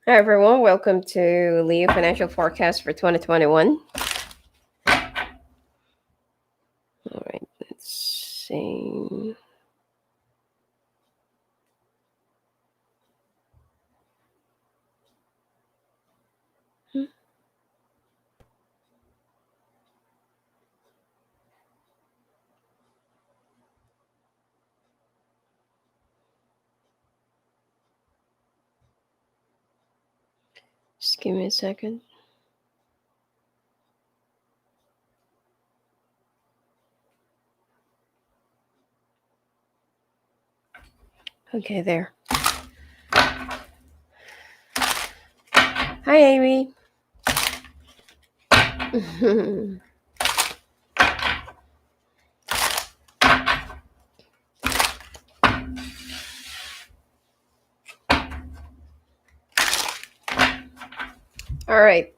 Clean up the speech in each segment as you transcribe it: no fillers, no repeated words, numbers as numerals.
Hi everyone, welcome to Leo Financial Forecast for 2021. All right, let's see. Just give me a second. Okay, there. Hi Amy. All right.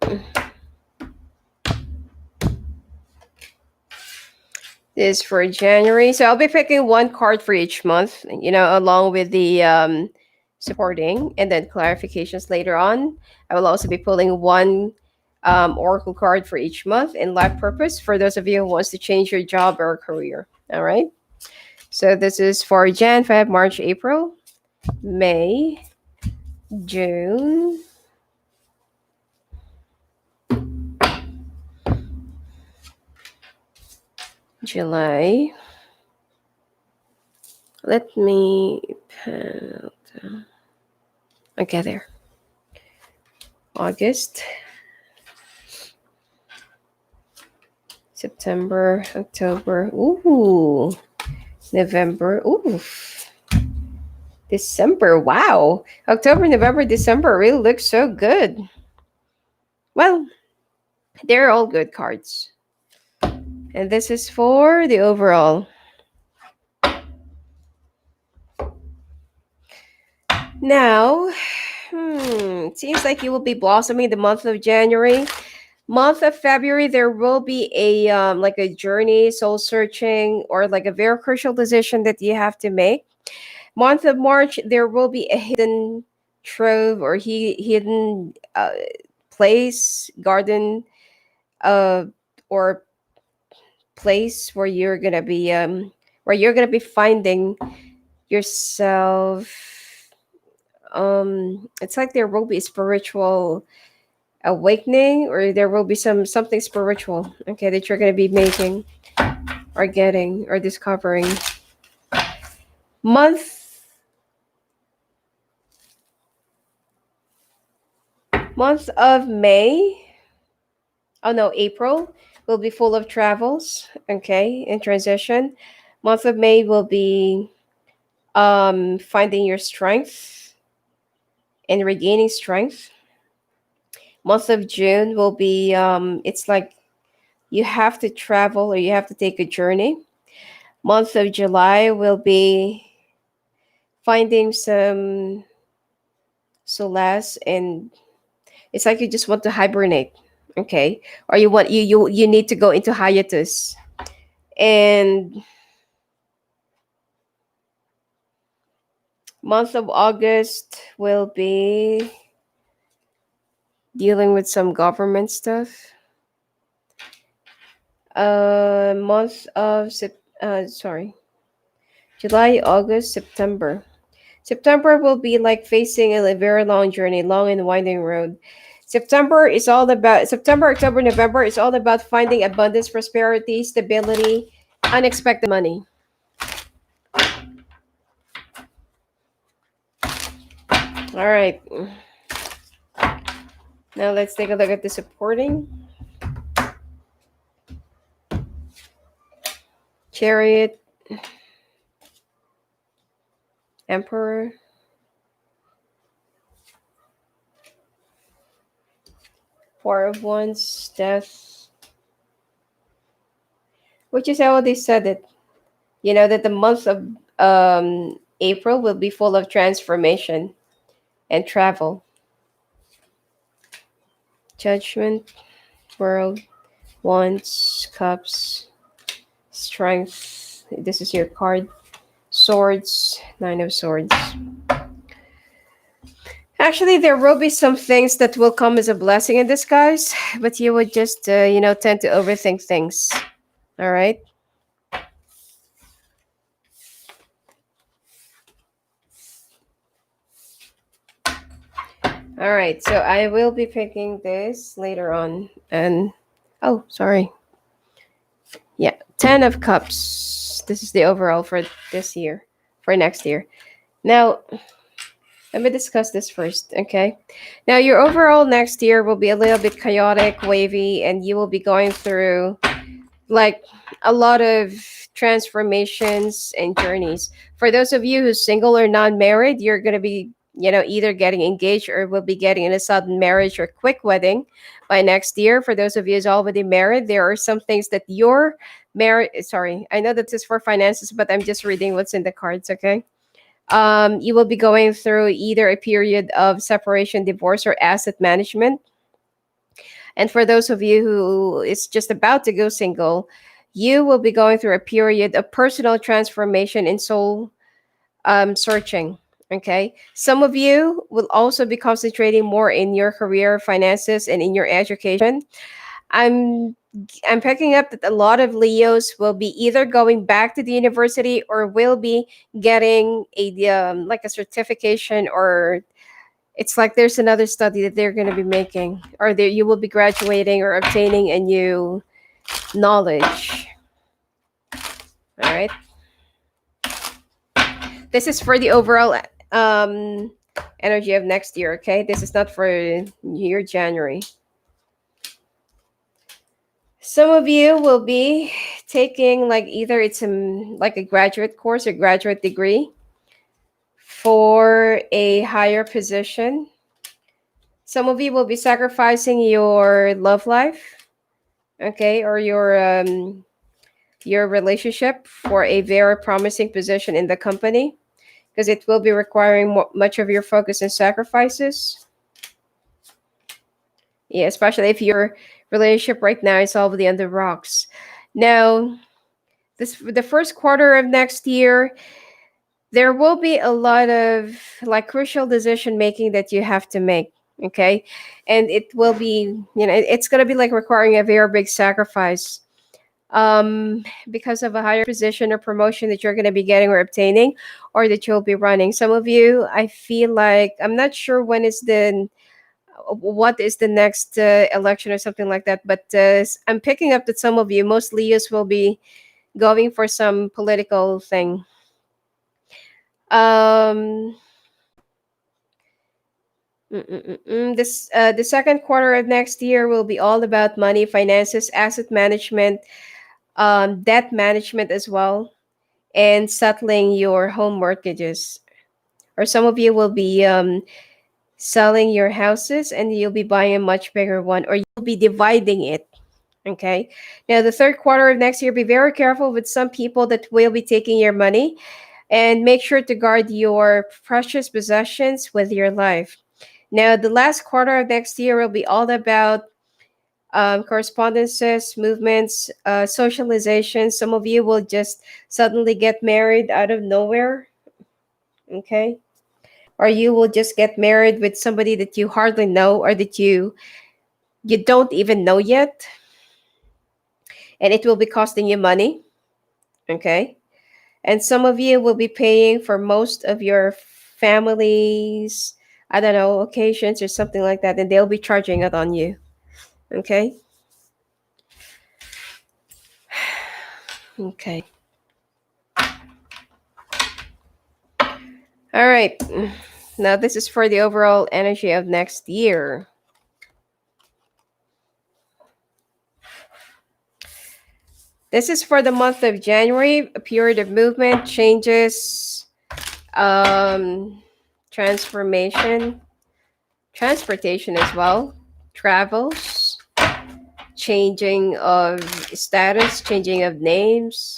This is for January. So I'll be picking one card for each month, along with the supporting and then clarifications later on. I will also be pulling one oracle card for each month in life purpose for those of you who wants to change your job or career. All right. So this is for Jan, Feb, March, April, May, June, July. Let me okay there. August, September, October. Ooh. November. Ooh. December. Wow. October, November, December really looks so good. Well, they're all good cards. And this is for the overall. Now, it seems like you will be blossoming the month of January. Month of February, there will be a like a journey, soul searching, or like a very crucial decision that you have to make. Month of March, there will be a hidden trove or hidden place, garden, uh, or place where you're gonna be finding yourself. It's like there will be a spiritual awakening, or there will be something spiritual, okay, that you're gonna be making or getting or discovering. Month month of May. Oh no, April will be full of travels. Okay, in transition. Month of May will be finding your strength and regaining strength. Month of June will be it's like you have to travel or you have to take a journey. Month of July will be finding some solace, and it's like you just want to hibernate, okay, or you need to go into hiatus. And month of August will be dealing with some government stuff. Month of sorry, July, August, September. September will be like facing a very long journey, long and winding road. September, October, November is all about finding abundance, prosperity, stability, unexpected money. All right. Now let's take a look at the supporting. Chariot, Emperor, Four of Wands, Death. Which is how they said it. You know that the month of April will be full of transformation and travel. Judgment, World, Wands, Cups, Strength. This is your card. Swords, Nine of Swords. Actually, there will be some things that will come as a blessing in disguise, but you would just, tend to overthink things. All right. All right. So I will be picking this later on. And, oh, sorry. Yeah. 10 of Cups. This is the overall for this year, for next year. Now, let me discuss this first, okay? Now, your overall next year will be a little bit chaotic, wavy, and you will be going through like a lot of transformations and journeys. For those of you who's single or non-married, you're going to be, either getting engaged or will be getting in a sudden marriage or quick wedding by next year. For those of you who's already married, there are some things that your married, sorry, I know that this is for finances, but I'm just reading what's in the cards, okay? You will be going through either a period of separation, divorce, or asset management. And for those of you who is just about to go single, you will be going through a period of personal transformation and soul searching. Okay. Some of you will also be concentrating more in your career, finances, and in your education. I'm I'm picking up that a lot of Leos will be either going back to the university or will be getting a like a certification, or it's like there's another study that they're going to be making, or you will be graduating or obtaining a new knowledge. All right. This is for the overall um, energy of next year. Okay. This is not for year January. Some of you will be taking like either it's like a graduate course or graduate degree for a higher position. Some of you will be sacrificing your love life, okay, or your relationship for a very promising position in the company, because it will be requiring much of your focus and sacrifices. Yeah, especially if your relationship right now is already on the rocks. Now, the first quarter of next year, there will be a lot of like crucial decision making that you have to make. Okay, and it will be, it's going to be like requiring a very big sacrifice, because of a higher position or promotion that you're going to be getting or obtaining, or that you'll be running. Some of you, I feel like, I'm not sure when is the what is the next election or something like that, but I'm picking up that some of you, most Leos, will be going for some political thing. um this the second quarter of next year will be all about money, finances, asset management, debt management as well, and settling your home mortgages. Or some of you will be selling your houses and you'll be buying a much bigger one, or you'll be dividing it. Okay. Now, the third quarter of next year, be very careful with some people that will be taking your money, and make sure to guard your precious possessions with your life. Now, the last quarter of next year will be all about correspondences, movements, socialization. Some of you will just suddenly get married out of nowhere. Okay. Or you will just get married with somebody that you hardly know, or that you don't even know yet, and it will be costing you money. Okay. And some of you will be paying for most of your family's, I don't know, occasions or something like that, and they'll be charging it on you. Okay. Okay. All right. Now, this is for the overall energy of next year. This is for the month of January, a period of movement, changes, um, transformation, transportation as well, travels, changing of status, changing of names,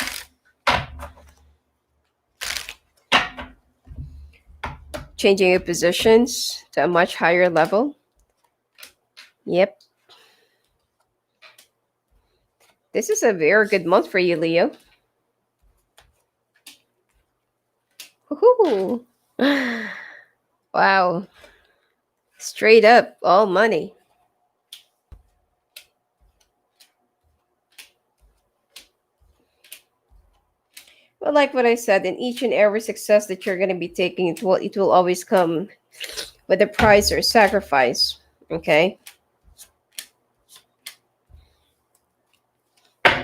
changing of positions to a much higher level. Yep. This is a very good month for you, Leo. Woohoo. Wow. Straight up, all money. Well, like what I said, in each and every success that you're going to be taking, it will always come with a price or sacrifice. Okay. All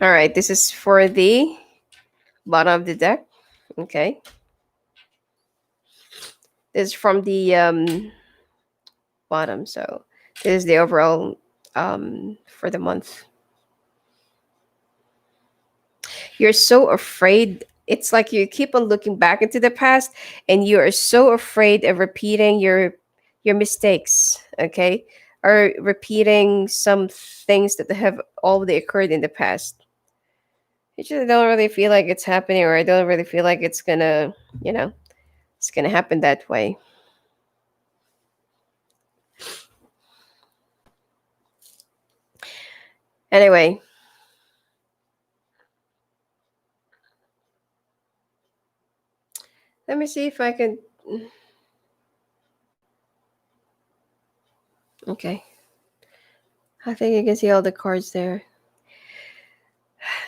right. This is for the bottom of the deck. Okay. This is from the bottom. So this is the overall for the month. You're so afraid. It's like you keep on looking back into the past, and you are so afraid of repeating your mistakes, okay? Or repeating some things that have already occurred in the past. You just don't really feel like it's happening, or I don't really feel like it's gonna, you know, it's gonna happen that way. Anyway, let me see if I can. Okay, I think you can see all the cards there.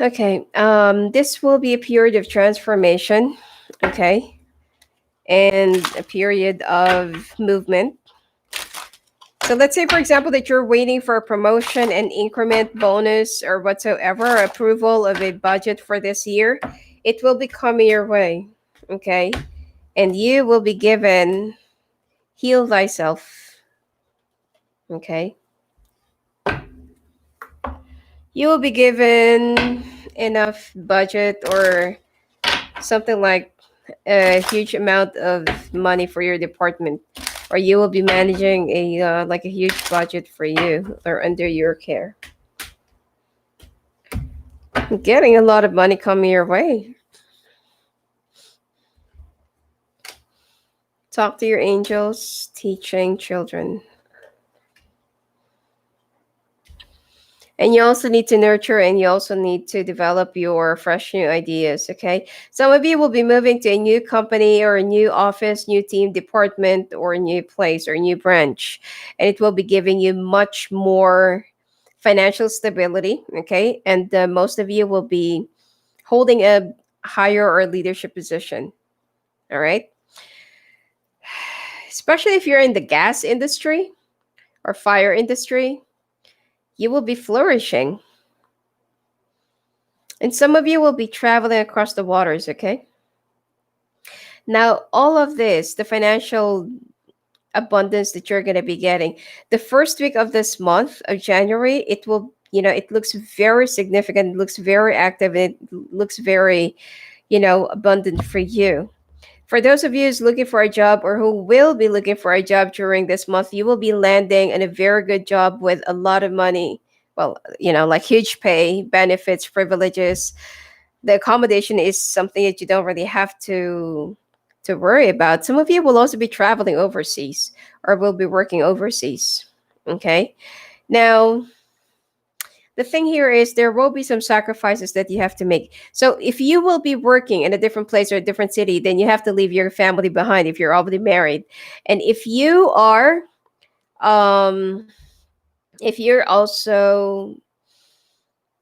Okay, this will be a period of transformation. Okay, and a period of movement. So let's say, for example, that you're waiting for a promotion, an increment, bonus, or whatsoever, approval of a budget for this year. It will be coming your way. Okay. And you will be given heal thyself. Okay. You will be given enough budget or something like a huge amount of money for your department, or you will be managing a like a huge budget for you or under your care. Getting a lot of money coming your way. Talk to your angels, teaching children. And you also need to nurture, and you also need to develop your fresh new ideas. Okay. Some of you will be moving to a new company or a new office, new team, department, or a new place or new branch. And it will be giving you much more financial stability. Okay. And most of you will be holding a higher or leadership position. All right. Especially if you're in the gas industry or fire industry, you will be flourishing. And some of you will be traveling across the waters, okay? Now, all of this, the financial abundance that you're going to be getting, the first week of this month of January, it will, it looks very significant, it looks very active, and it looks very, abundant for you. For those of you who's looking for a job or who will be looking for a job during this month, you will be landing in a very good job with a lot of money. Well, like huge pay, benefits, privileges. The accommodation is something that you don't really have to worry about. Some of you will also be traveling overseas or will be working overseas. Okay. Now, the thing here is there will be some sacrifices that you have to make. So if you will be working in a different place or a different city, then you have to leave your family behind if you're already married. And um if you're also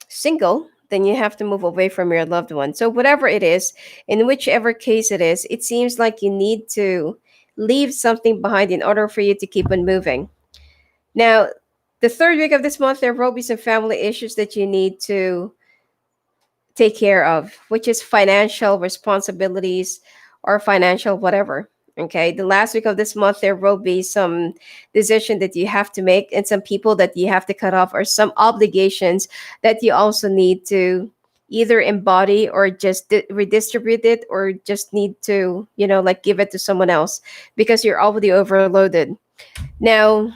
single, then you have to move away from your loved one. So whatever it is, in whichever case it is, it seems like you need to leave something behind in order for you to keep on moving. Now, the third week of this month, there will be some family issues that you need to take care of, which is financial responsibilities or financial whatever. Okay. The last week of this month, there will be some decision that you have to make and some people that you have to cut off or some obligations that you also need to either embody or just redistribute it or just need to, like give it to someone else because you're already overloaded. Now,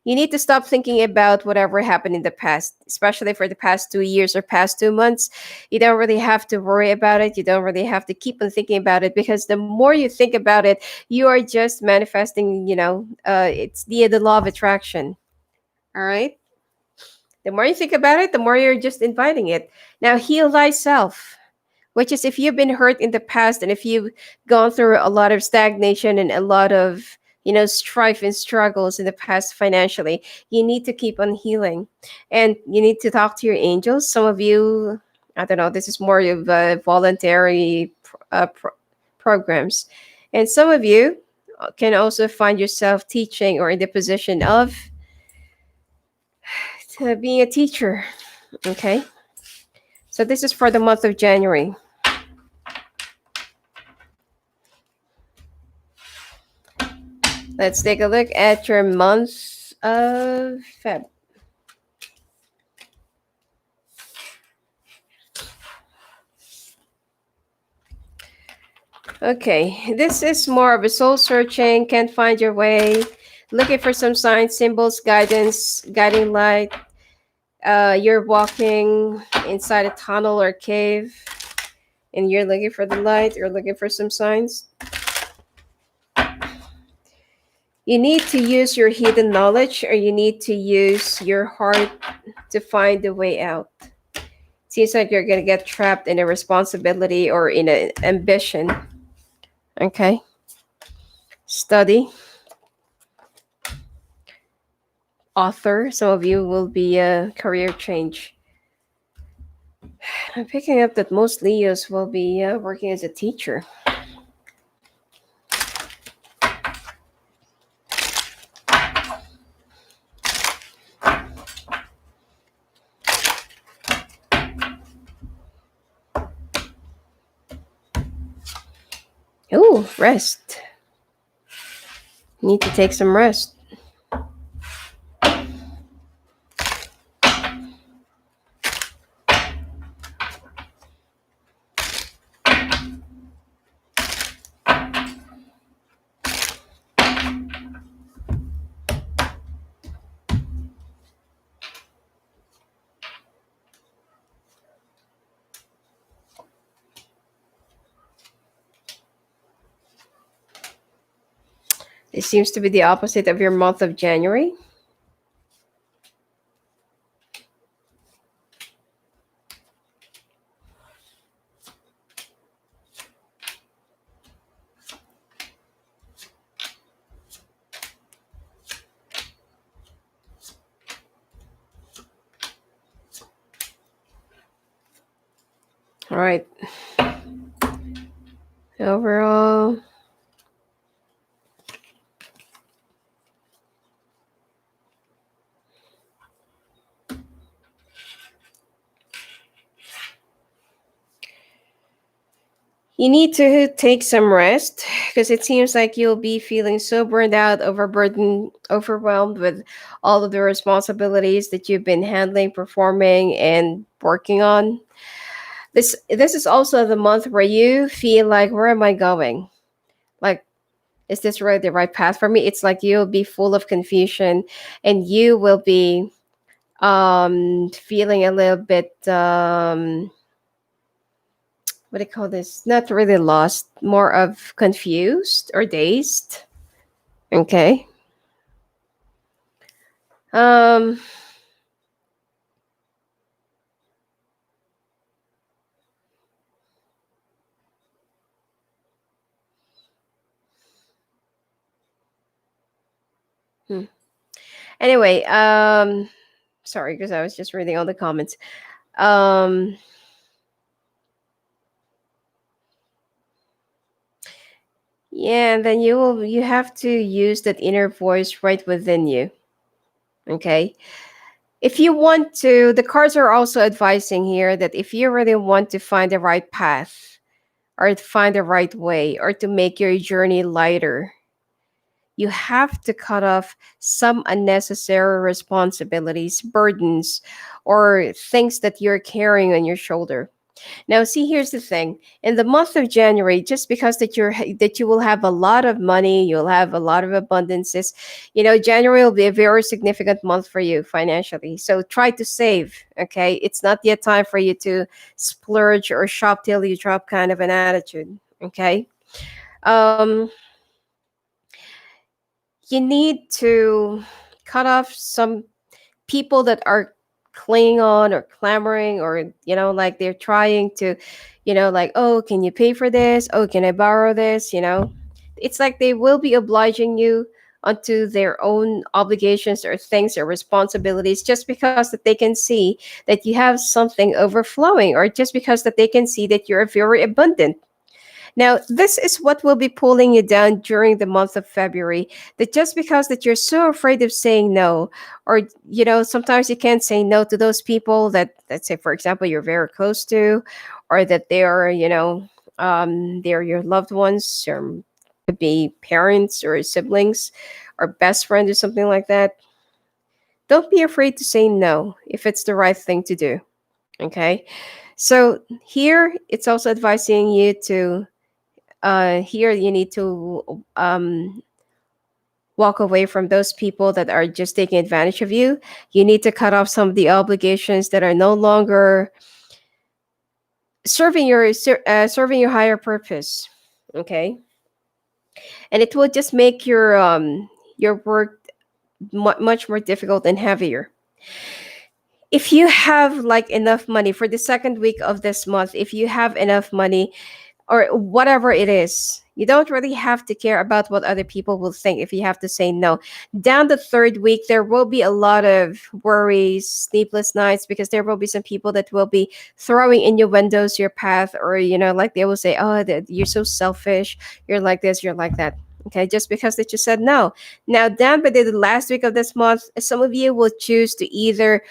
you need to stop thinking about whatever happened in the past, especially for the past 2 years or past 2 months. You don't really have to worry about it. You don't really have to keep on thinking about it because the more you think about it, you are just manifesting, it's the law of attraction. All right. The more you think about it, the more you're just inviting it. Now, heal thyself, which is if you've been hurt in the past and if you've gone through a lot of stagnation and a lot of strife and struggles in the past financially. You need to keep on healing, and you need to talk to your angels. Some of you, I don't know, this is more of voluntary programs, and some of you can also find yourself teaching or in the position of being a teacher. Okay, so this is for the month of January. Let's take a look at your month of Feb. Okay, this is more of a soul searching, can't find your way, looking for some signs, symbols, guidance, guiding light. You're walking inside a tunnel or cave, and you're looking for the light or looking for some signs. You need to use your hidden knowledge, or you need to use your heart to find the way out. Seems like you're going to get trapped in a responsibility or in an ambition. Okay. Study. Author. Some of you will be a career change. I'm picking up that most Leos will be working as a teacher. Oh, rest. Need to take some rest. It seems to be the opposite of your month of January. All right. Overall, you need to take some rest because it seems like you'll be feeling so burned out, overburdened, overwhelmed with all of the responsibilities that you've been handling, performing, and working on. This is also the month where you feel like, where am I going? Like, is this really the right path for me? It's like you'll be full of confusion, and you will be feeling a little bit what do you call this? Not really lost, more of confused or dazed. Okay. Um hmm. Anyway, sorry because I was just reading all the comments. Um yeah, and then you have to use that inner voice right within you. Okay? If you want to, the cards are also advising here that if you really want to find the right path or to find the right way or to make your journey lighter, you have to cut off some unnecessary responsibilities, burdens, or things that you're carrying on your shoulder. Now, see, here's the thing. In the month of January, just because that you will have a lot of money, you'll have a lot of abundances, January will be a very significant month for you financially. So try to save, okay? It's not yet time for you to splurge or shop till you drop kind of an attitude, okay? Um, you need to cut off some people that are clinging on or clamoring, or like they're trying to like, oh, can you pay for this, oh, can I borrow this, it's like they will be obliging you onto their own obligations or things or responsibilities just because that they can see that you have something overflowing, or just because that they can see that you're very abundant. Now, this is what will be pulling you down during the month of February. That just because that you're so afraid of saying no, or sometimes you can't say no to those people that, let's say, for example, you're very close to, or that they are, they're your loved ones, or could be parents or siblings, or best friend or something like that. Don't be afraid to say no if it's the right thing to do. Okay. So here it's also advising you to here you need to walk away from those people that are just taking advantage of you. You need to cut off some of the obligations that are no longer serving your higher purpose. Okay, and it will just make your work much more difficult and heavier. If you have like enough money for the second week of this month, if you have enough money, or whatever it is, you don't really have to care about what other people will think if you have to say no. Down the third week, there will be a lot of worries, sleepless nights, because there will be some people that will be throwing in your windows your path, or, like they will say, oh, that you're so selfish, you're like this, you're like that. Okay, just because that you said no. Now, down by the last week of this month, some of you will choose to either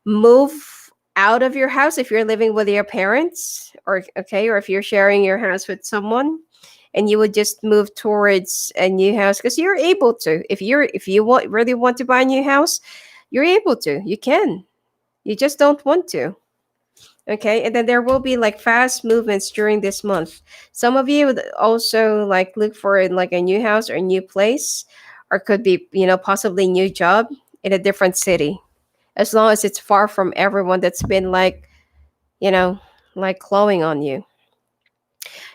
move out of your house if you're living with your parents, or if you're sharing your house with someone, and you would just move towards a new house because you're able to. If you really want to buy a new house, you're able to. You can. You just don't want to. Okay, and then there will be like fast movements during this month. Some of you would also like look for like a new house or a new place, or could be possibly new job in a different city, as long as it's far from everyone that's been you know, like clawing on you.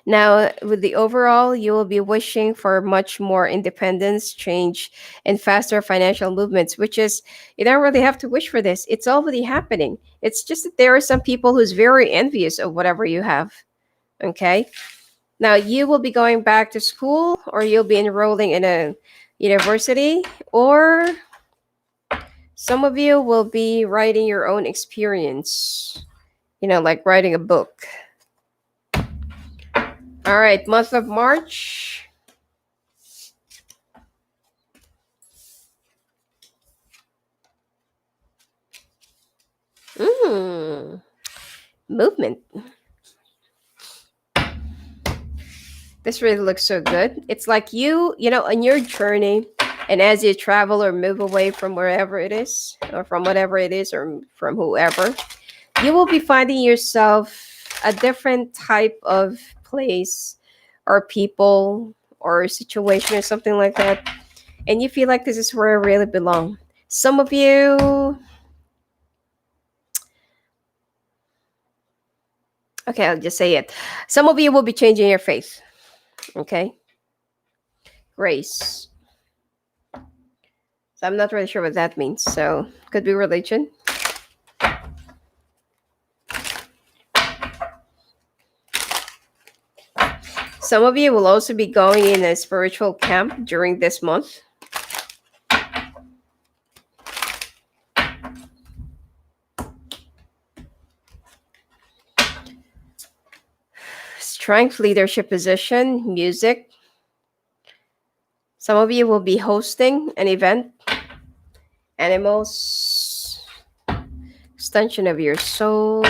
Now, with the overall, you will be wishing for much more independence, change, and faster financial movements, which is, you don't really have to wish for this. It's already happening. It's just that there are some people who's very envious of whatever you have. Okay. Now, you will be going back to school, or you'll be enrolling in a university, or some of you will be writing your own experience, like writing a book. All right, month of March. Movement. This really looks so good. It's like on your journey, and as you travel or move away from wherever it is, or from whatever it is, or from whoever, you will be finding yourself a different type of place, or people, or situation, or something like that. And you feel like this is where I really belong. Some of you, okay, I'll just say it. Some of you will be changing your faith. Okay. Grace. So I'm not really sure what that means. So could be religion. Some of you will also be going in a spiritual camp during this month. Strength, leadership position, music. Some of you will be hosting an event. Animals. Extension of your soul.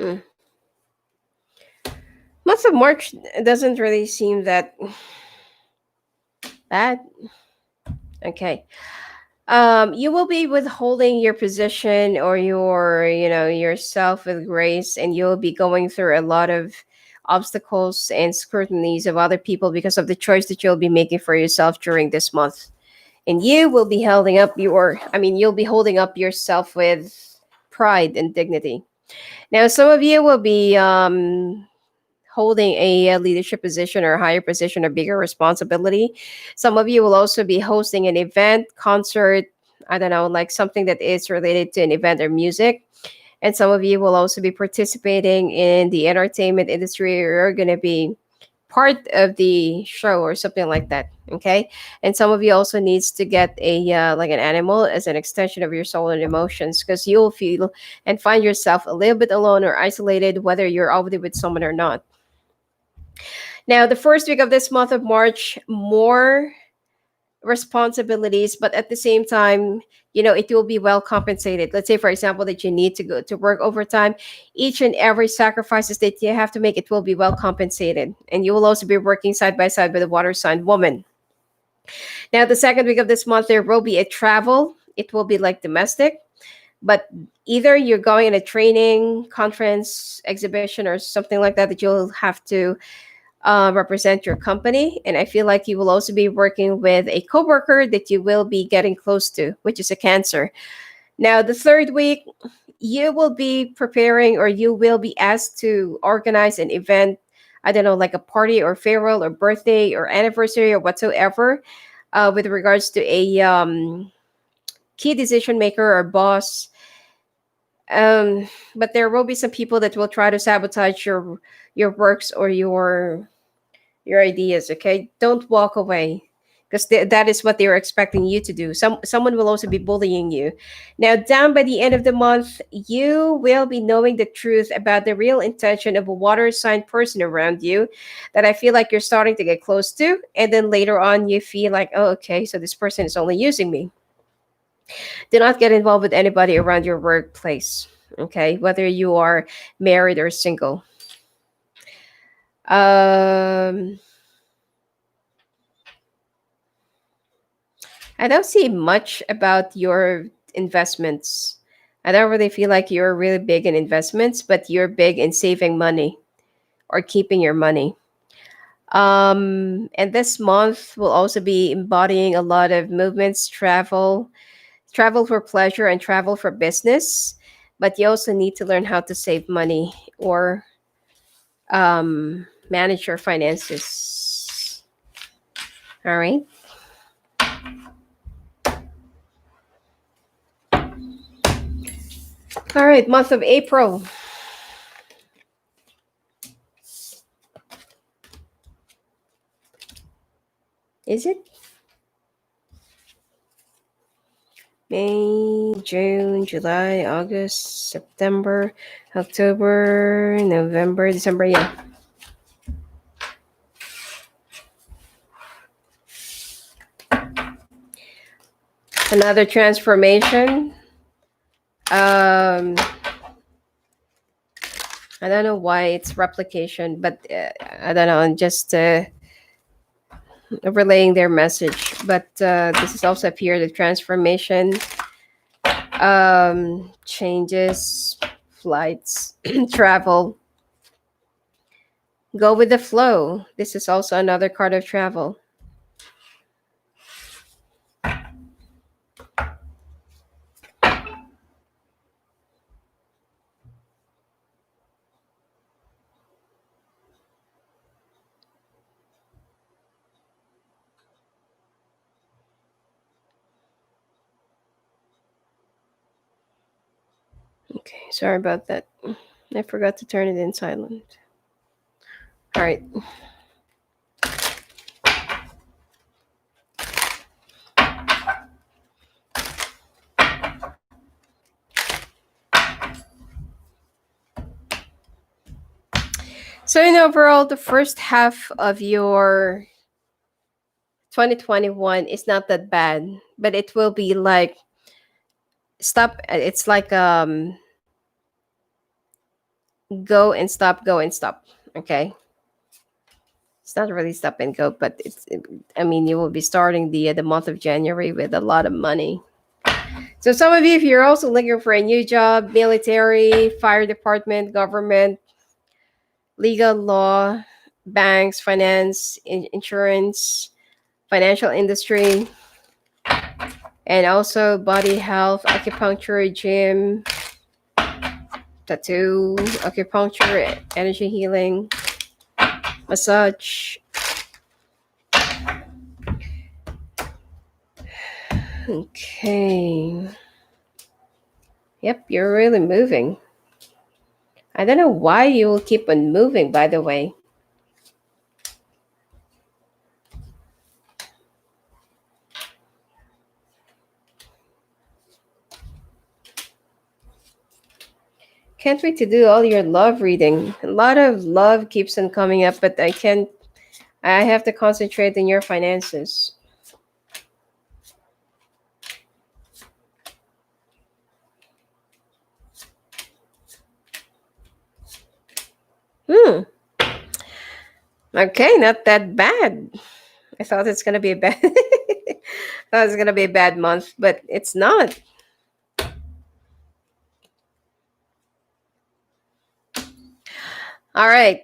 Hmm. Month of March doesn't really seem that bad. Okay. You will be withholding your position or yourself with grace, and you'll be going through a lot of obstacles and scrutinies of other people because of the choice that you'll be making for yourself during this month. And you will be you'll be holding up yourself with pride and dignity. Now, some of you will be holding a leadership position or higher position or bigger responsibility. Some of you will also be hosting an event, concert, I don't know, like something that is related to an event or music. And some of you will also be participating in the entertainment industry, or you're going to be part of the show or something like that. Okay. And some of you also needs to get a like an animal as an extension of your soul and emotions, because you'll feel and find yourself a little bit alone or isolated, whether you're already with someone or not. Now, the first week of this month of March, more responsibilities, but at the same time, it will be well compensated. Let's say, for example, that you need to go to work overtime. Each and every sacrifices that you have to make, it will be well compensated. And you will also be working side by side with a water sign woman. Now, the second week of this month, there will be a travel. It will be like domestic, but either you're going in a training, conference, exhibition, or something like that you'll have to represent your company. And I feel like you will also be working with a coworker that you will be getting close to, which is a Cancer. Now, the third week, you will be preparing or you will be asked to organize an event. I don't know, like a party or farewell or birthday or anniversary or whatsoever, with regards to a key decision maker or boss. But there will be some people that will try to sabotage your works or your ideas. Okay, don't walk away, because that is what they're expecting you to do. Someone will also be bullying you. Now, down by the end of the month, you will be knowing the truth about the real intention of a water sign person around you that I feel like you're starting to get close to, and then later on you feel like, oh, okay, so this person is only using me. Do not get involved with anybody around your workplace, okay, whether you are married or single. um I don't see much about your investments. I don't really feel like you're really big in investments, but you're big in saving money or keeping your money. And this month will also be embodying a lot of movements, travel for pleasure and travel for business. But you also need to learn how to save money or manage your finances. All right. All right. Month of April. Is it? May, June, July, August, September, October, November, December. Yeah. Another transformation. Um, I don't know why it's replication, but I don't know. I'm just relaying their message. But this is also a period of transformation, changes, flights, travel. Go with the flow. This is also another card of travel. Okay, sorry about that. I forgot to turn it in silent. All right. So in overall, the first half of your 2021 is not that bad, but it will be like stop. It's like go and stop, go and stop. Okay. It's not really stop and go, but I mean, you will be starting the month of January with a lot of money. So some of you, if you're also looking for a new job, military, fire department, government, legal, law, banks, finance, insurance, financial industry, and also body health, acupuncture, gym, tattoo, acupuncture, energy healing, massage. Okay. Yep, you're really moving. I don't know why you will keep on moving, by the way. Can't wait to do all your love reading. A lot of love keeps on coming up, but I can't. I have to concentrate on your finances. Hmm. Okay, not that bad. I thought it's gonna be a bad. thought it's gonna be a bad month, but it's not. All right.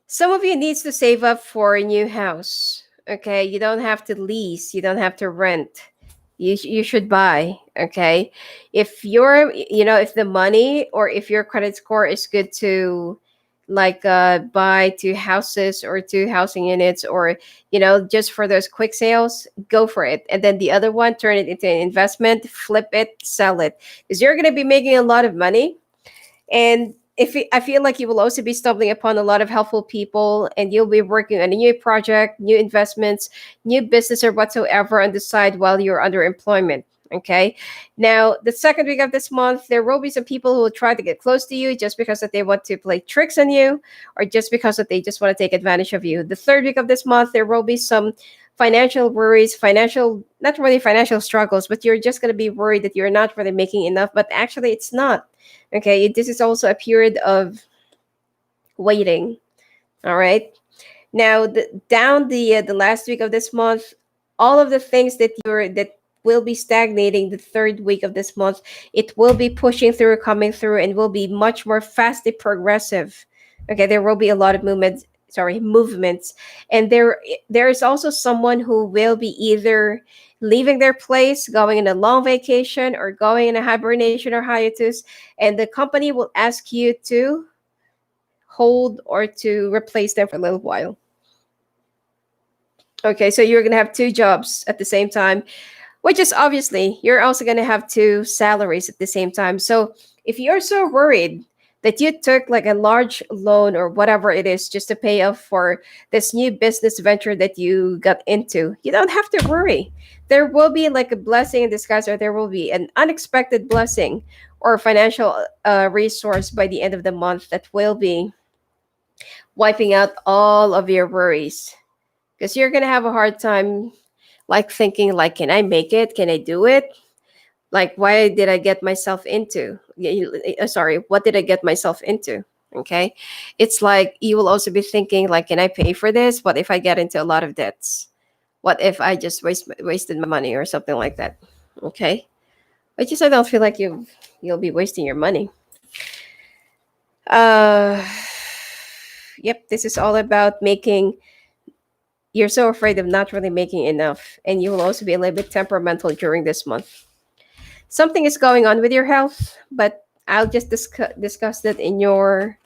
Some of you needs to save up for a new house. Okay, you don't have to lease. You don't have to rent. You should buy. Okay, if you're if the money or if your credit score is good to like buy two houses or two housing units or just for those quick sales, go for it. And then the other one, turn it into an investment, flip it, sell it, because you're going to be making a lot of money. And I feel like you will also be stumbling upon a lot of helpful people, and you'll be working on a new project, new investments, new business, or whatsoever on the side while you're under employment. Okay. Now, the second week of this month, there will be some people who will try to get close to you just because that they want to play tricks on you, or just because that they just want to take advantage of you. The third week of this month, there will be some financial worries, not really financial struggles, but you're just going to be worried that you're not really making enough, but actually it's not. Okay, this is also a period of waiting. All right. Now, down the last week of this month, all of the things that will be stagnating the third week of this month, it will be pushing through, coming through, and will be much more fastly progressive. Okay, there will be a lot of movements, and there is also someone who will be either leaving their place, going on a long vacation, or going in a hibernation or hiatus, and the company will ask you to hold or to replace them for a little while. Okay, so you're going to have two jobs at the same time, which is obviously you're also going to have two salaries at the same time. So if you're so worried that you took like a large loan or whatever it is just to pay off for this new business venture that you got into, you don't have to worry. There will be like a blessing in disguise, or there will be an unexpected blessing or financial resource by the end of the month that will be wiping out all of your worries, because you're going to have a hard time like thinking like, can I make it, can I do it, like why did I get myself into sorry, what did I get myself into? Okay, it's like you will also be thinking like, can I pay for this, what if I get into a lot of debts, what if I just wasted my money or something like that. Okay, but just I don't feel like you'll be wasting your money. uh yep, this is all about making. You're so afraid of not really making enough, and you will also be a little bit temperamental during this month. Something is going on with your health, but I'll just discuss that in your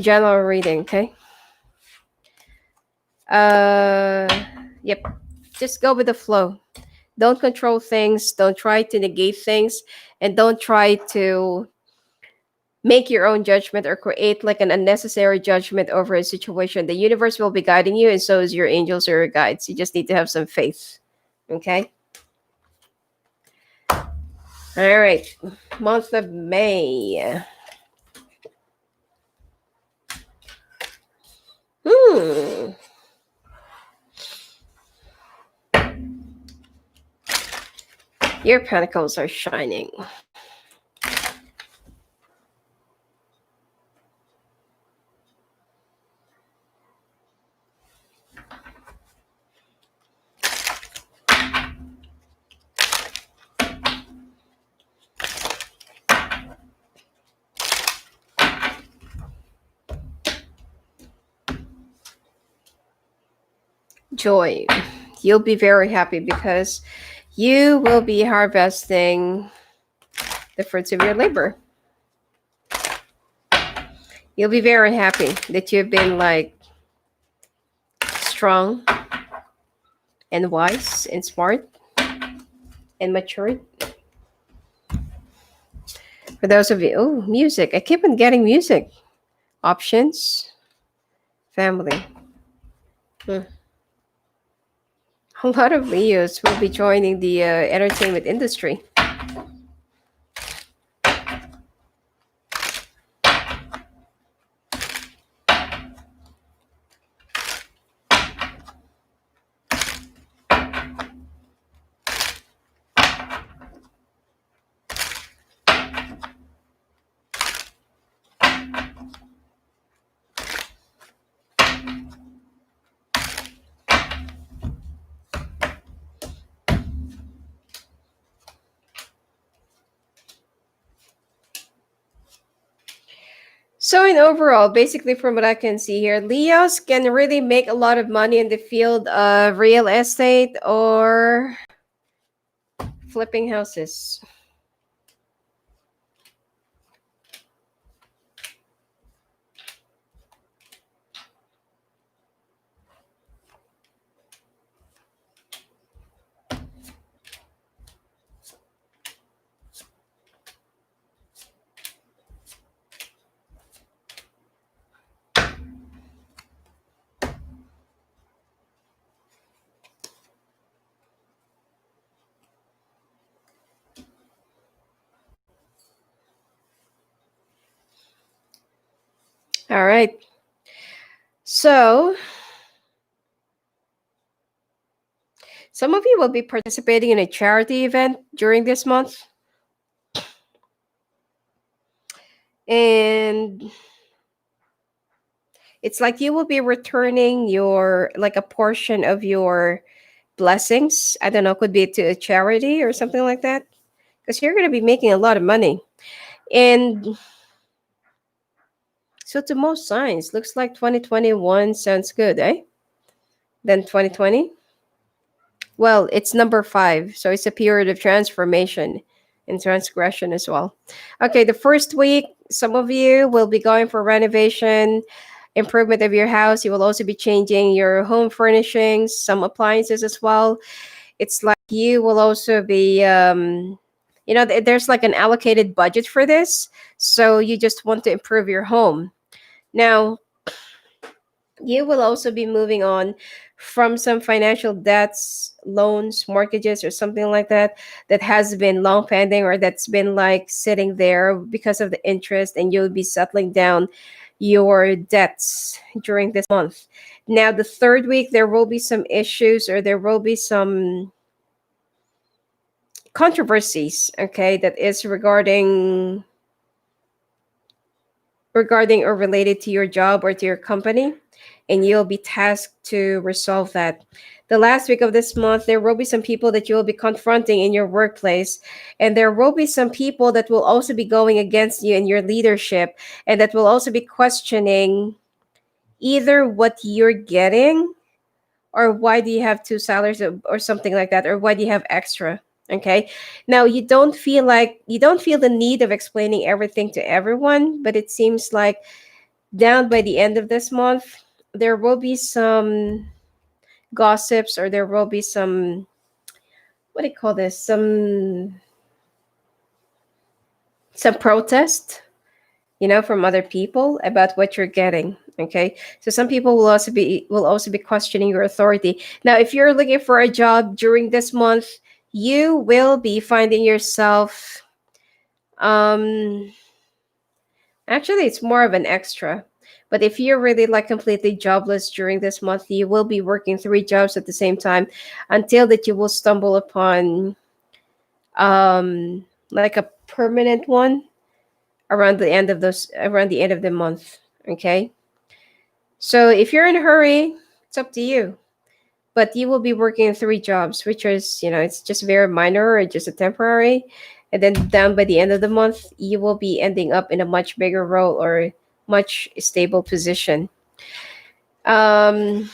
general reading. Okay. uh yep, just go with the flow. Don't control things, don't try to negate things, and don't try to make your own judgment or create like an unnecessary judgment over a situation. The universe will be guiding you, and so is your angels or your guides. You just need to have some faith. Okay. All right. Month of May. Hmm. Your pentacles are shining. Joy. You'll be very happy because you will be harvesting the fruits of your labor. You'll be very happy that you've been like strong and wise and smart and matured. For those of you, oh, music. I keep on getting music. Options, family. Hmm. A lot of Leos will be joining the entertainment industry. So, in overall, basically, from what I can see here, Leos can really make a lot of money in the field of real estate or flipping houses. All right. So, some of you will be participating in a charity event during this month. And it's like you will be returning your, like a portion of your blessings. I don't know, could be to a charity or something like that. Because you're going to be making a lot of money. And so, to most signs, looks like 2021 sounds good, eh? Then 2020? Well, it's number 5. So, it's a period of transformation and transgression as well. Okay, the first week, some of you will be going for renovation, improvement of your house. You will also be changing your home furnishings, some appliances as well. It's like you will also be, there's like an allocated budget for this. So, you just want to improve your home. Now, you will also be moving on from some financial debts, loans, mortgages, or something like that that has been long pending or that's been like sitting there because of the interest, and you'll be settling down your debts during this month. Now, the third week, there will be some issues or there will be some controversies, okay, that is regarding or related to your job or to your company, and you'll be tasked to resolve that. The last week of this month, there will be some people that you'll be confronting in your workplace, and there will be some people that will also be going against you in your leadership, and that will also be questioning either what you're getting or why do you have two salaries or something like that, or why do you have extra. Okay, now you don't feel the need of explaining everything to everyone, but it seems like down by the end of this month, there will be some gossips, or there will be some, what do you call this, some protest, from other people about what you're getting. Okay, so some people will also be questioning your authority. Now, if you're looking for a job during this month, you will be finding yourself, um actually, it's more of an extra. But if you're really like completely jobless during this month, you will be working 3 jobs at the same time until that you will stumble upon like a permanent one around the end of the month. Okay. So if you're in a hurry, it's up to you. But you will be working 3 jobs, which is, it's just very minor or just a temporary. And then down by the end of the month, you will be ending up in a much bigger role or much stable position. Um,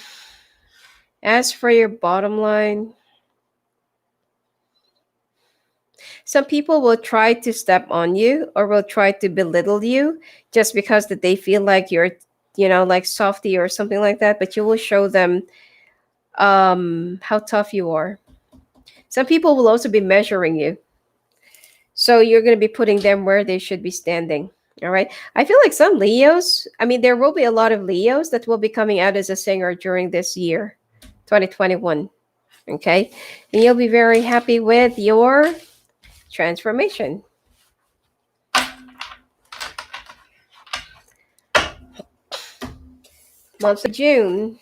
As for your bottom line, some people will try to step on you or will try to belittle you just because that they feel like you're, like softy or something like that, but you will show them how tough you are. Some people will also be measuring you. So you're going to be putting them where they should be standing. All right. I feel like some Leos, I mean, there will be a lot of Leos that will be coming out as a singer during this year, 2021. Okay. And you'll be very happy with your transformation. Month of June.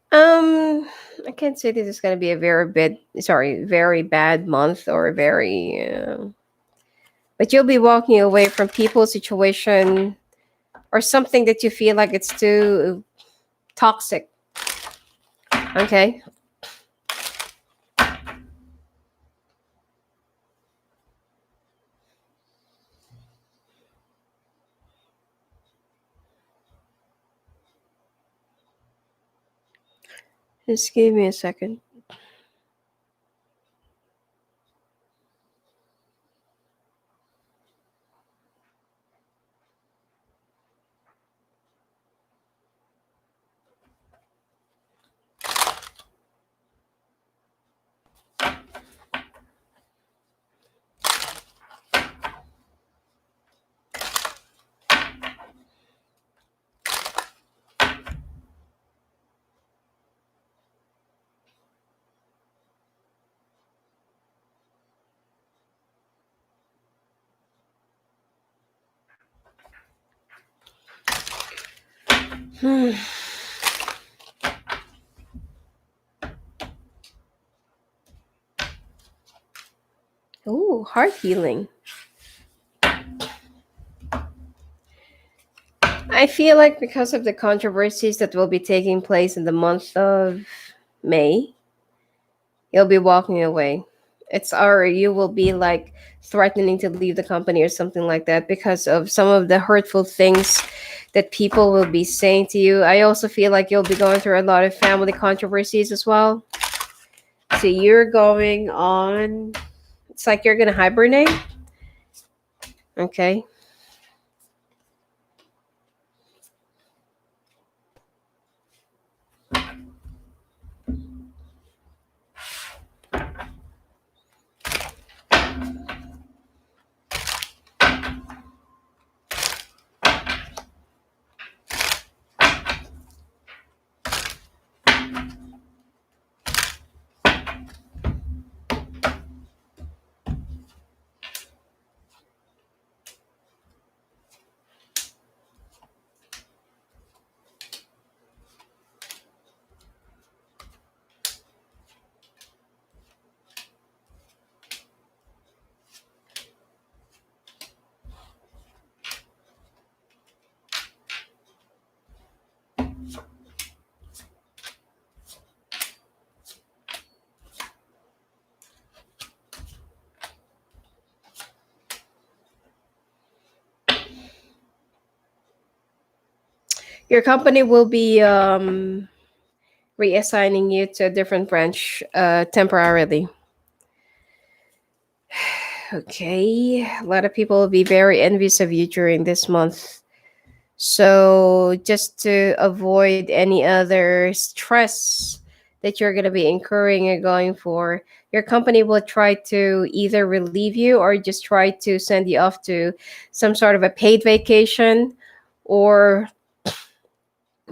Um, I can't say this is going to be a very bad month or very, but you'll be walking away from people, situation, or something that you feel like it's too toxic. Okay. Just give me a second. Hmm. Ooh, heart healing. I feel like because of the controversies that will be taking place in the month of May, you'll be walking away. Or you will be like threatening to leave the company or something like that because of some of the hurtful things that people will be saying to you. I also feel like you'll be going through a lot of family controversies as well. So you're going on, it's like you're going to hibernate. Okay. Your company will be reassigning you to a different branch temporarily. Okay. A lot of people will be very envious of you during this month. So, just to avoid any other stress that you're going to be incurring or going for, your company will try to either relieve you or just try to send you off to some sort of a paid vacation, or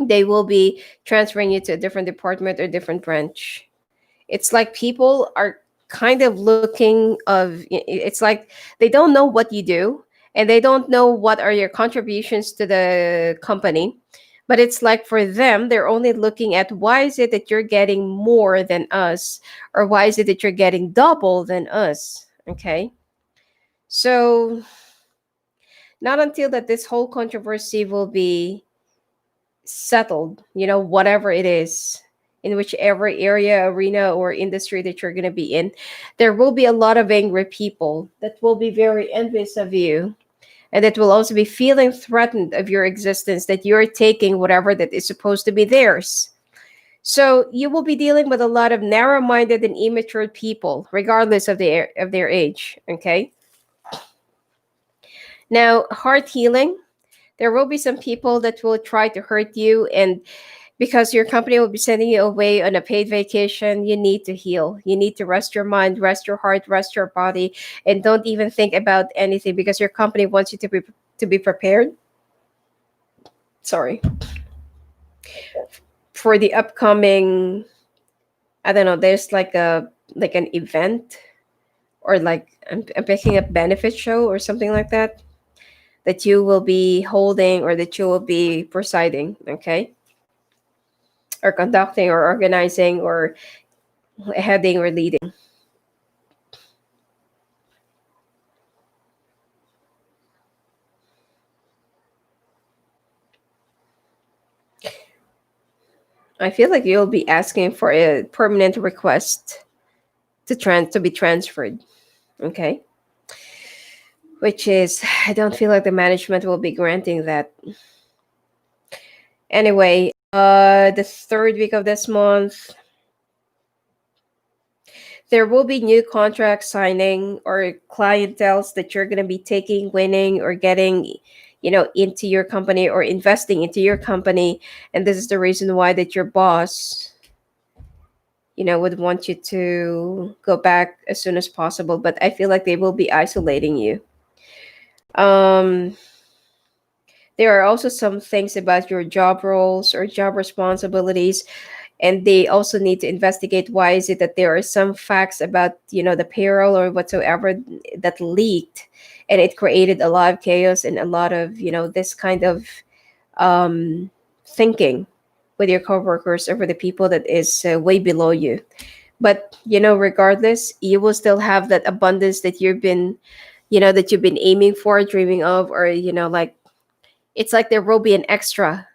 they will be transferring you to a different department or different branch. It's like people are kind of looking of, it's like they don't know what you do and they don't know what are your contributions to the company, but it's like for them they're only looking at why is it that you're getting more than us, or why is it that you're getting double than us. Okay. So Not until that this whole controversy will be settled, whatever it is, in whichever area, arena, or industry that you're going to be in, there will be a lot of angry people that will be very envious of you, and that will also be feeling threatened of your existence, that you're taking whatever that is supposed to be theirs. So you will be dealing with a lot of narrow-minded and immature people, regardless of their age. Okay. Now, heart healing. There will be some people that will try to hurt you, and because your company will be sending you away on a paid vacation, you need to heal. You need to rest your mind, rest your heart, rest your body, and don't even think about anything, because your company wants you to be prepared. Sorry, for the upcoming. I don't know. There's like an event, or like I'm picking up benefit show or something like that, that you will be holding, or that you will be presiding. Okay, or conducting, or organizing, or heading, or leading. I feel like you'll be asking for a permanent request to be transferred. Okay, which is, I don't feel like the management will be granting that. Anyway, the third week of this month, there will be new contract signing, or clientels that you're going to be taking, winning, or getting, into your company, or investing into your company. And this is the reason why that your boss, would want you to go back as soon as possible. But I feel like they will be isolating you. Um, there are also some things about your job roles or job responsibilities, and they also need to investigate why is it that there are some facts about, the payroll or whatsoever, that leaked, and it created a lot of chaos and a lot of, this kind of um, thinking with your coworkers, over the people that is way below you. But regardless, you will still have that abundance that you've been aiming for, dreaming of, or like, it's like there will be an extra.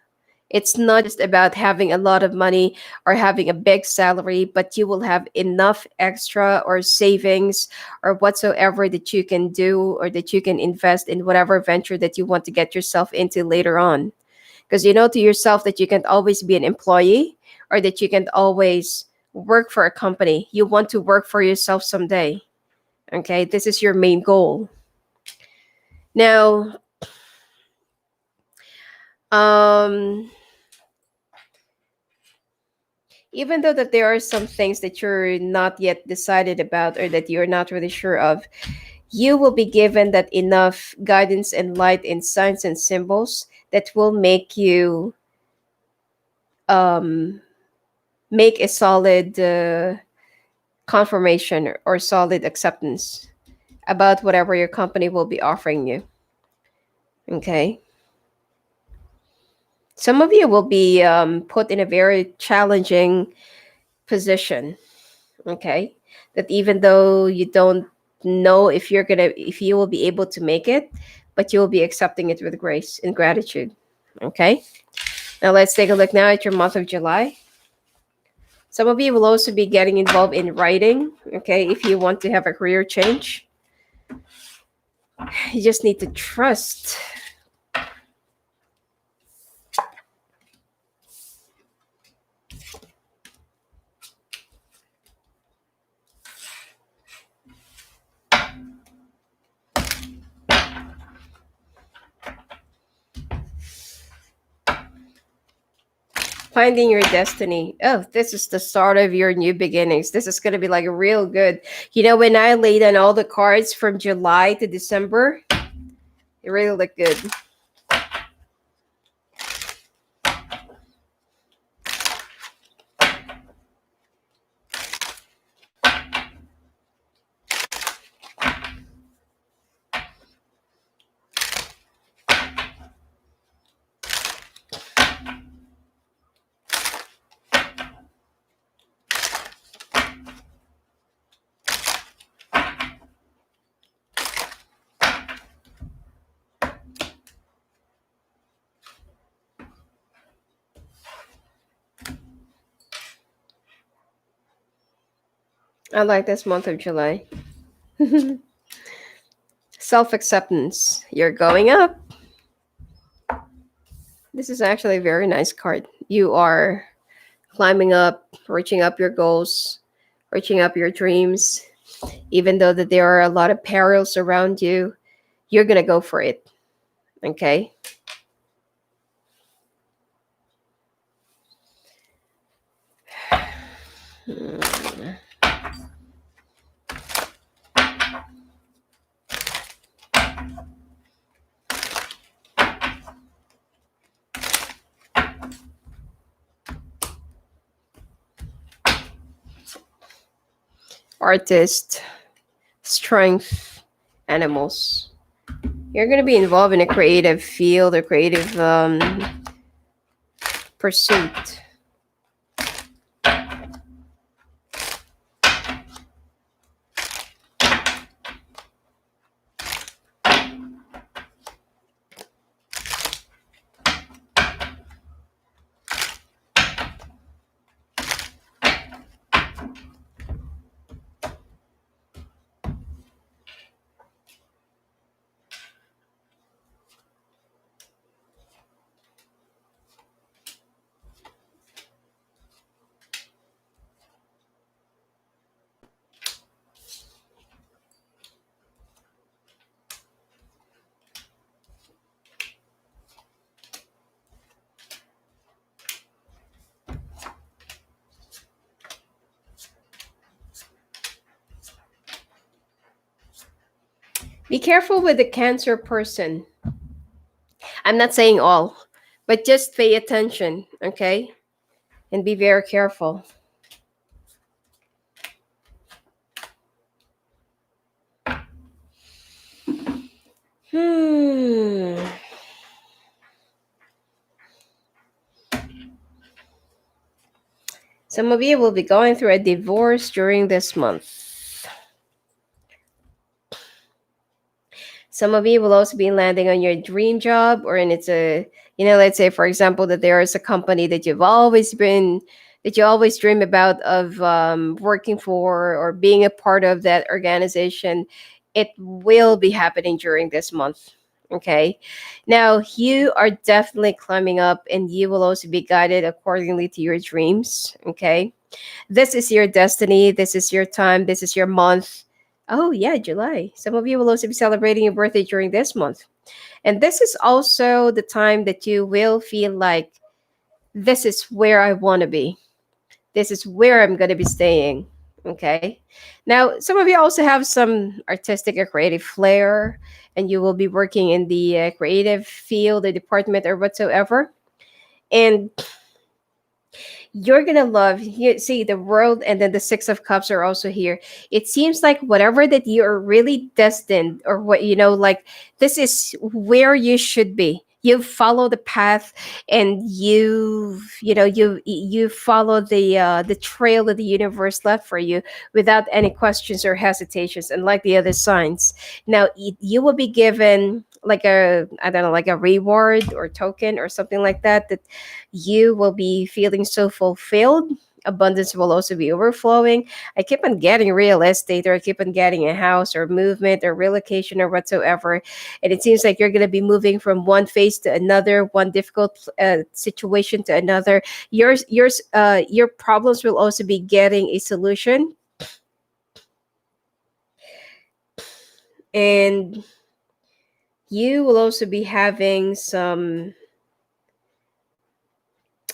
It's not just about having a lot of money or having a big salary, but you will have enough extra, or savings, or whatsoever that you can do, or that you can invest in whatever venture that you want to get yourself into later on. Because you know to yourself that you can't always be an employee, or that you can't always work for a company. You want to work for yourself someday. Okay, this is your main goal. Now, um, even though that there are some things that you're not yet decided about, or that you're not really sure of, you will be given that enough guidance and light in signs and symbols that will make you um, make a solid confirmation, or solid acceptance about whatever your company will be offering you. Okay. Some of you will be put in a very challenging position. Okay. That even though you don't know if you will be able to make it, but you will be accepting it with grace and gratitude. Okay. Now let's take a look now at your month of July. Some of you will also be getting involved in writing. Okay. If you want to have a career change, you just need to trust. Finding your destiny. Oh, this is the start of your new beginnings. This is going to be like real good. When I laid on all the cards from July to December, it really looked good. I like this month of July. Self acceptance. You're going up. This is actually a very nice card. You are climbing up, reaching up your goals, reaching up your dreams. Even though that there are a lot of perils around you, you're gonna go for it. Okay. Hmm. Artist, strength, animals. You're gonna be involved in a creative field, a creative pursuit. Be careful with the Cancer person. I'm not saying all, but just pay attention, okay? And be very careful. Hmm. Some of you will be going through a divorce during this month. Some of you will also be landing on your dream job, or and it's a, let's say for example that there is a company that you always dream about of working for or being a part of that organization. It will be happening during this month. Okay. Now you are definitely climbing up, and you will also be guided accordingly to your dreams. Okay. This is your destiny. This is your time. This is your month. Oh, yeah, July. Some of you will also be celebrating your birthday during this month. And this is also the time that you will feel like this is where I want to be. This is where I'm going to be staying. Okay. Now, some of you also have some artistic or creative flair, and you will be working in the creative field, the department, or whatsoever. And you're gonna love, you see the world, and then the Six of Cups are also here. It seems like whatever that you are really destined, or what, like, this is where you should be. You follow the path, and you follow the trail that the universe left for you without any questions or hesitations, unlike the other signs. Now you will be given like a, I don't know, like a reward or token or something like that, that you will be feeling so fulfilled. Abundance will also be overflowing. I keep on getting real estate, or I keep on getting a house or movement or relocation or whatsoever. And it seems like you're going to be moving from one phase to another, one difficult situation to another. Your problems will also be getting a solution. And you will also be having some,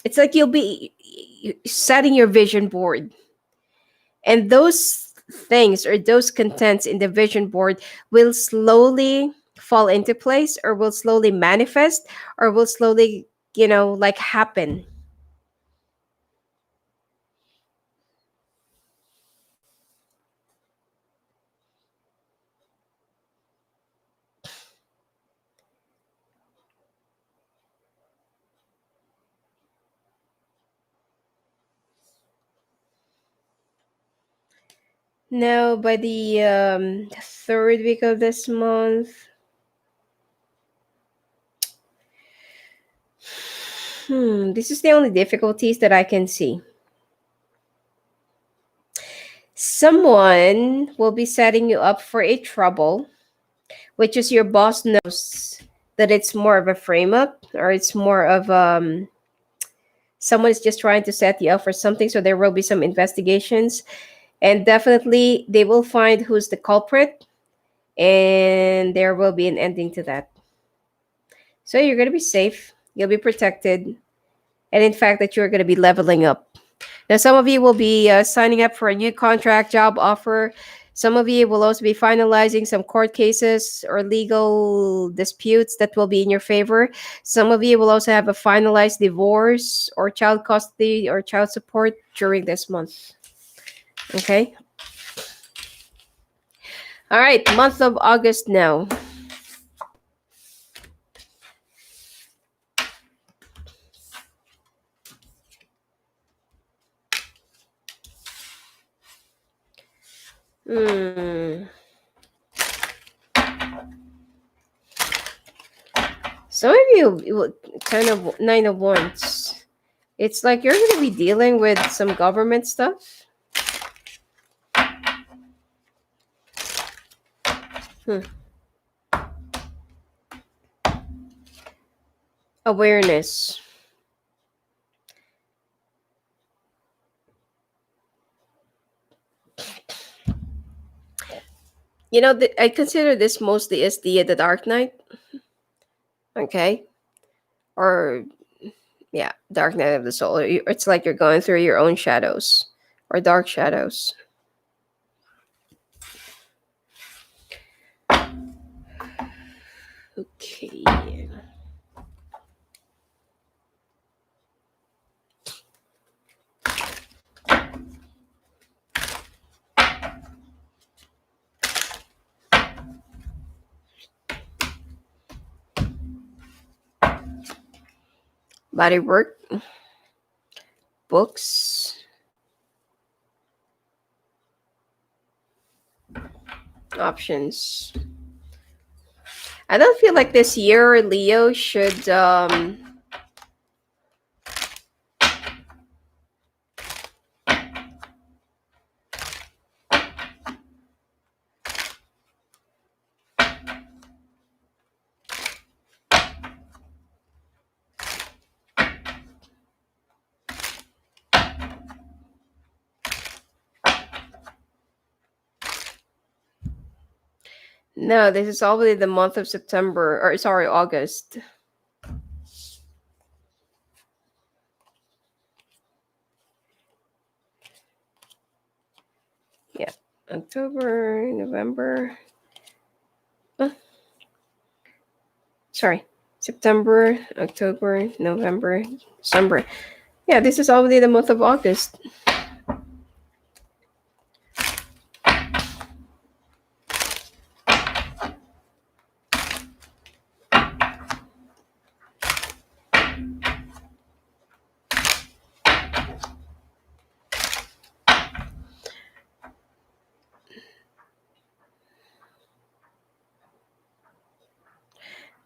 it's like you'll be setting your vision board, and those things or those contents in the vision board will slowly fall into place, or will slowly manifest, or will slowly, like, happen. Now by the third week of this month, this is the only difficulties that I can see. Someone will be setting you up for a trouble, which is your boss knows that it's more of a frame up, or it's more of someone is just trying to set you up for something. So there will be some investigations, and definitely they will find who's the culprit, and there will be an ending to that. So you're going to be safe, you'll be protected, and in fact that you're going to be leveling up. Now, some of you will be signing up for a new contract job offer. Some of you will also be finalizing some court cases or legal disputes that will be in your favor. Some of you will also have a finalized divorce or child custody or child support during this month. Okay. All right. Month of August now. Hmm. Some of you will kind of Nine of Wands. It's like you're going to be dealing with some government stuff. Hmm. Awareness. You know, I consider this mostly as the Dark Knight. Okay, or yeah, Dark Night of the Soul. It's like you're going through your own shadows or dark shadows. Okay. Body work, books, options. I don't feel like this year Leo should no, this is already the month of September, or sorry, August. Yeah. October, November. uh, Sorry. September, October, November, December. Yeah, this is already the month of August.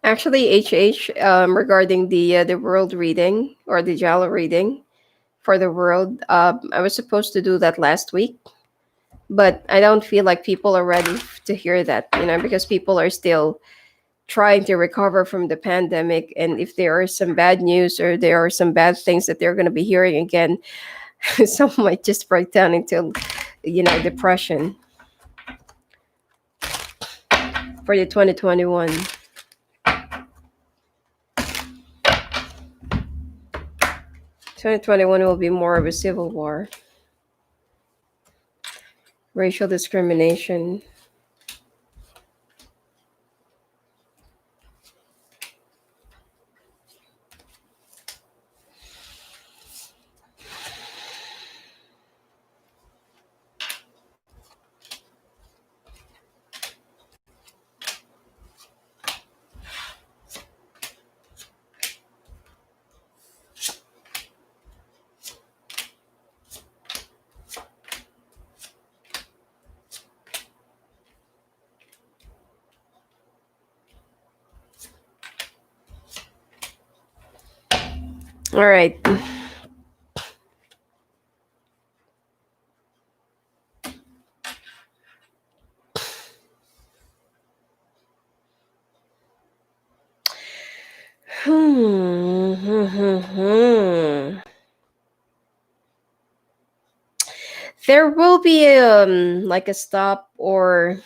Actually, HH, regarding the world reading or the Jala reading for the world, I was supposed to do that last week, but I don't feel like people are ready to hear that, because people are still trying to recover from the pandemic. And if there are some bad news or there are some bad things that they're going to be hearing again, some might just break down into, depression for the 2021. 2021 will be more of a civil war, racial discrimination. All right. There will be like a stop, or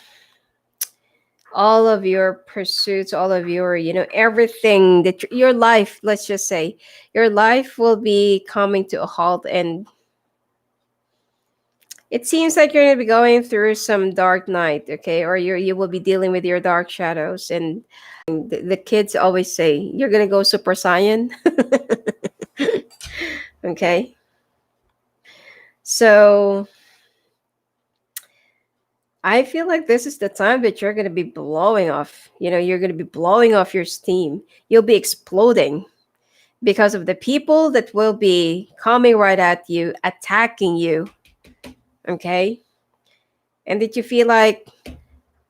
all of your pursuits, all of your, everything that your life, let's just say, your life will be coming to a halt. And it seems like you're going to be going through some dark night, okay? Or you will be dealing with your dark shadows. And the kids always say, you're going to go Super Saiyan. Okay? So I feel like this is the time that you're going to be blowing off. You're going to be blowing off your steam. You'll be exploding because of the people that will be coming right at you, attacking you. Okay? And that you feel like,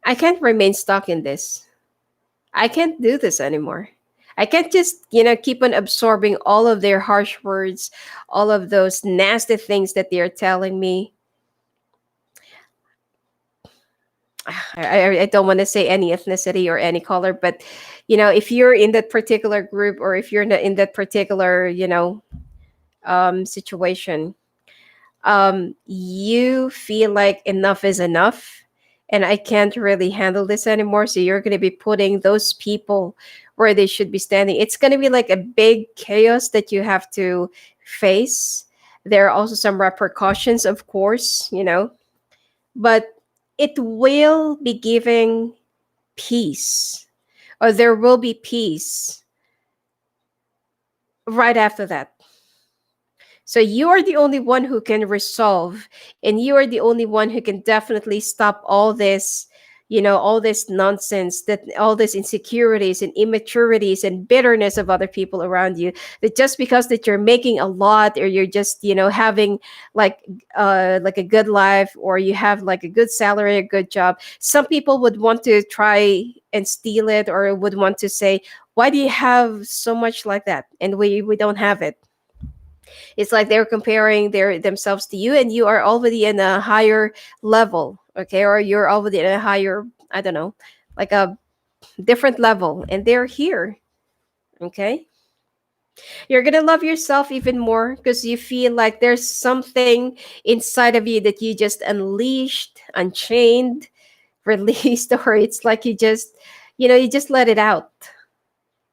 I can't remain stuck in this. I can't do this anymore. I can't just, keep on absorbing all of their harsh words, all of those nasty things that they're telling me. I don't want to say any ethnicity or any color, but if you're in that particular group, or if you're not in that particular, situation, you feel like enough is enough, and I can't really handle this anymore. So you're going to be putting those people where they should be standing. It's going to be like a big chaos that you have to face. There are also some repercussions, of course, but it will be giving peace, or there will be peace right after that. So you are the only one who can resolve, and you are the only one who can definitely stop all this, all this nonsense, that all these insecurities and immaturities and bitterness of other people around you. That just because that you're making a lot, or you're just, having like a good life, or you have like a good salary, a good job, some people would want to try and steal it, or would want to say, why do you have so much like that, and we don't have it? It's like they're comparing themselves to you, and you are already in a higher level, okay? Or you're already in a higher, I don't know, like a different level, and they're here, okay? You're gonna love yourself even more because you feel like there's something inside of you that you just unleashed, unchained, released, or it's like you just let it out,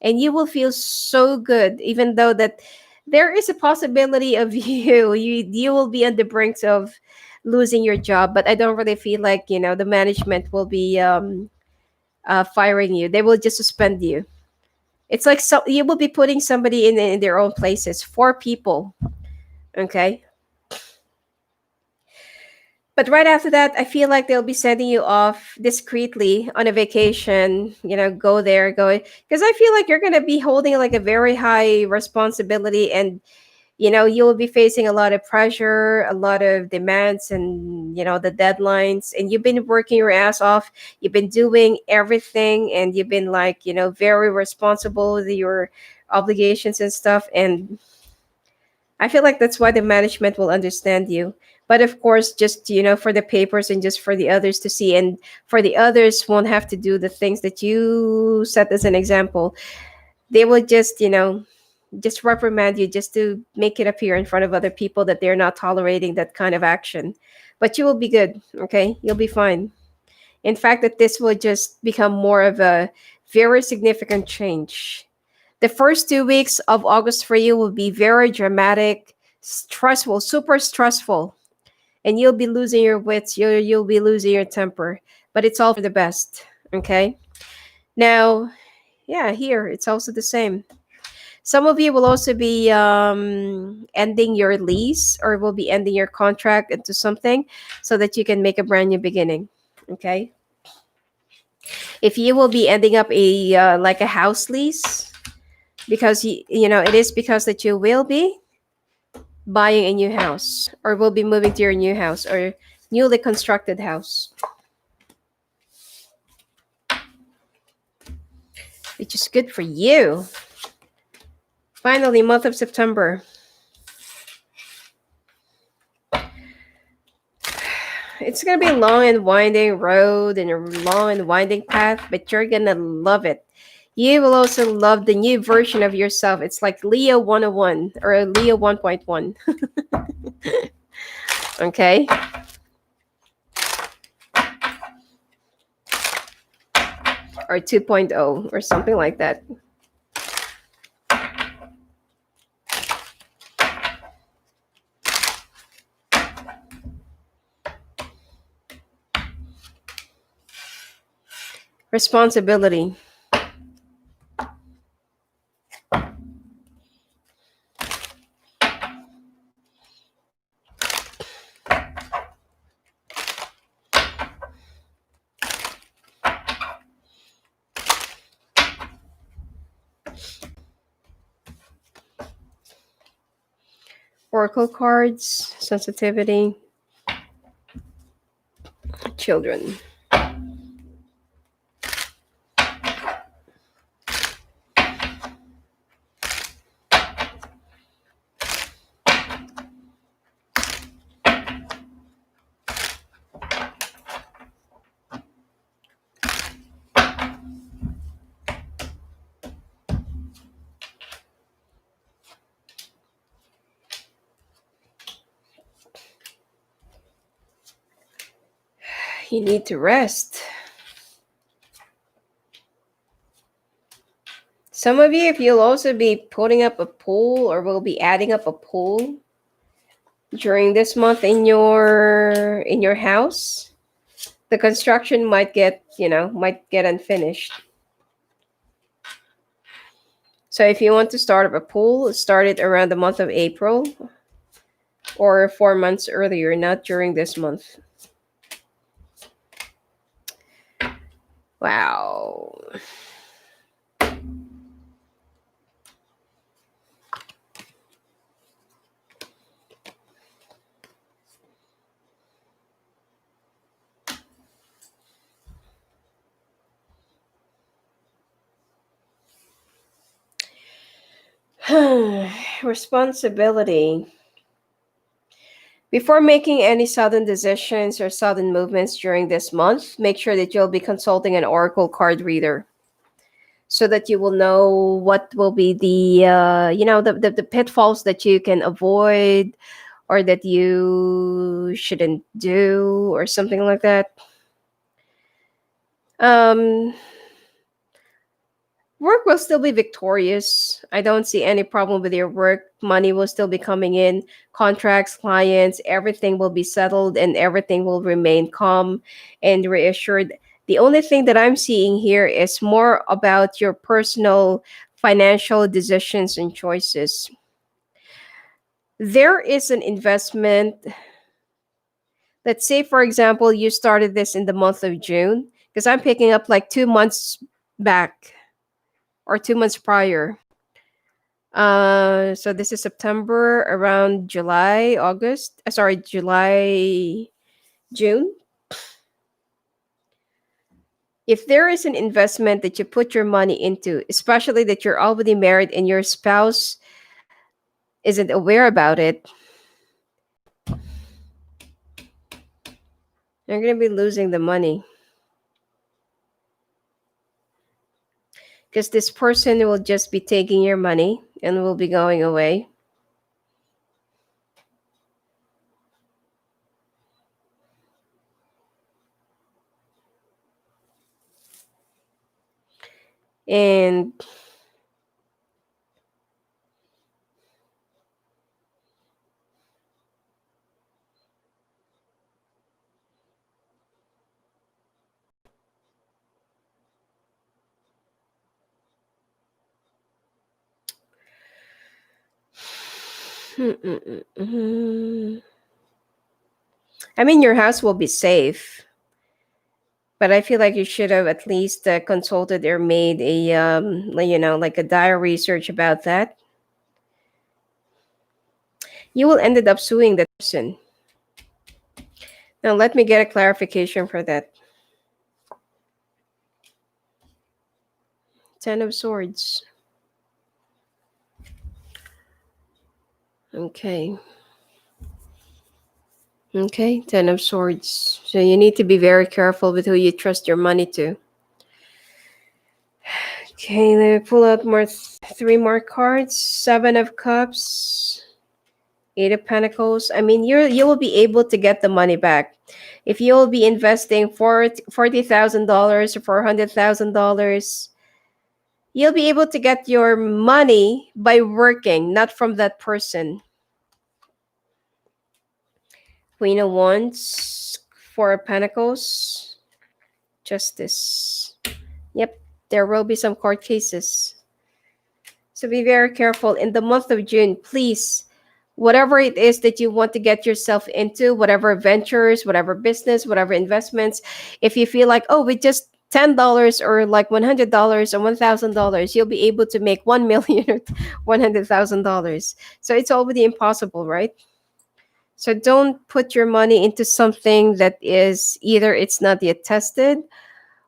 and you will feel so good, even though that there is a possibility of you will be on the brink of losing your job. But I don't really feel like, the management will be firing you. They will just suspend you. It's like, so you will be putting somebody in their own places, four people, okay? But right after that, I feel like they'll be sending you off discreetly on a vacation. Go there, go, because I feel like you're gonna be holding like a very high responsibility, and you will be facing a lot of pressure, a lot of demands, and the deadlines. And you've been working your ass off. You've been doing everything, and you've been like, very responsible with your obligations and stuff. And I feel like that's why the management will understand you. But of course, just, for the papers, and just for the others to see, and for the others won't have to do the things that you set as an example. They will just reprimand you, just to make it appear in front of other people that they're not tolerating that kind of action. But you will be good, okay? You'll be fine. In fact, that this will just become more of a very significant change. The first 2 weeks of August for you will be very dramatic, stressful, super stressful, and you'll be losing your wits. You'll be losing your temper, but it's all for the best. Okay. Now, yeah, here it's also the same. Some of you will also be ending your lease, or will be ending your contract into something, so that you can make a brand new beginning. Okay. If you will be ending up a like a house lease, because it is because that you will be buying a new house, or will be moving to your new house, or newly constructed house, which is good for you. Finally, month of September. It's gonna be a long and winding road, and a long and winding path, but you're gonna love it. You will also love the new version of yourself. It's like Leo 101, or Leo 1.1. Okay. Or 2.0 or something like that. Responsibility. Oracle cards, sensitivity, children. You need to rest. Some of you, if you'll also be putting up a pool or will be adding up a pool during this month in your house, the construction might get unfinished. So if you want to start up a pool, start it around the month of April or 4 months earlier, not during this month. Wow. Responsibility. Before making any sudden decisions or sudden movements during this month, make sure that you'll be consulting an oracle card reader so that you will know what will be the pitfalls that you can avoid or that you shouldn't do or something like that. Um, Work will still be victorious. I don't see any problem with your work. Money will still be coming in, contracts, clients, everything will be settled and everything will remain calm and reassured. The only thing that I'm seeing here is more about your personal financial decisions and choices. There is an investment. Let's say, for example, you started this in the month of June, because I'm picking up like 2 months back or 2 months prior. So this is September, around July, August. Sorry, July, June. If there is an investment that you put your money into, especially that you're already married and your spouse isn't aware about it, you're going to be losing the money because this person will just be taking your money and will be going away. And I mean, your house will be safe, but I feel like you should have at least consulted or made a like a diary research about that. You will ended up suing that person. Now let me get a clarification for that. Ten of Swords. Okay. Okay, Ten of Swords. So you need to be very careful with who you trust your money to. Okay, let me pull out three more cards. Seven of Cups. Eight of Pentacles. I mean, you will be able to get the money back if you'll be investing $40,000 or $400,000. You'll be able to get your money by working, not from that person. Queen of Wands, Four of Pentacles, Justice. Yep, there will be some court cases. So be very careful. In the month of June, please, whatever it is that you want to get yourself into, whatever ventures, whatever business, whatever investments, if you feel like, oh, with just $10 or like $100 or $1,000, you'll be able to make 1 million or $100,000. So it's already impossible, right? So don't put your money into something that is either it's not yet tested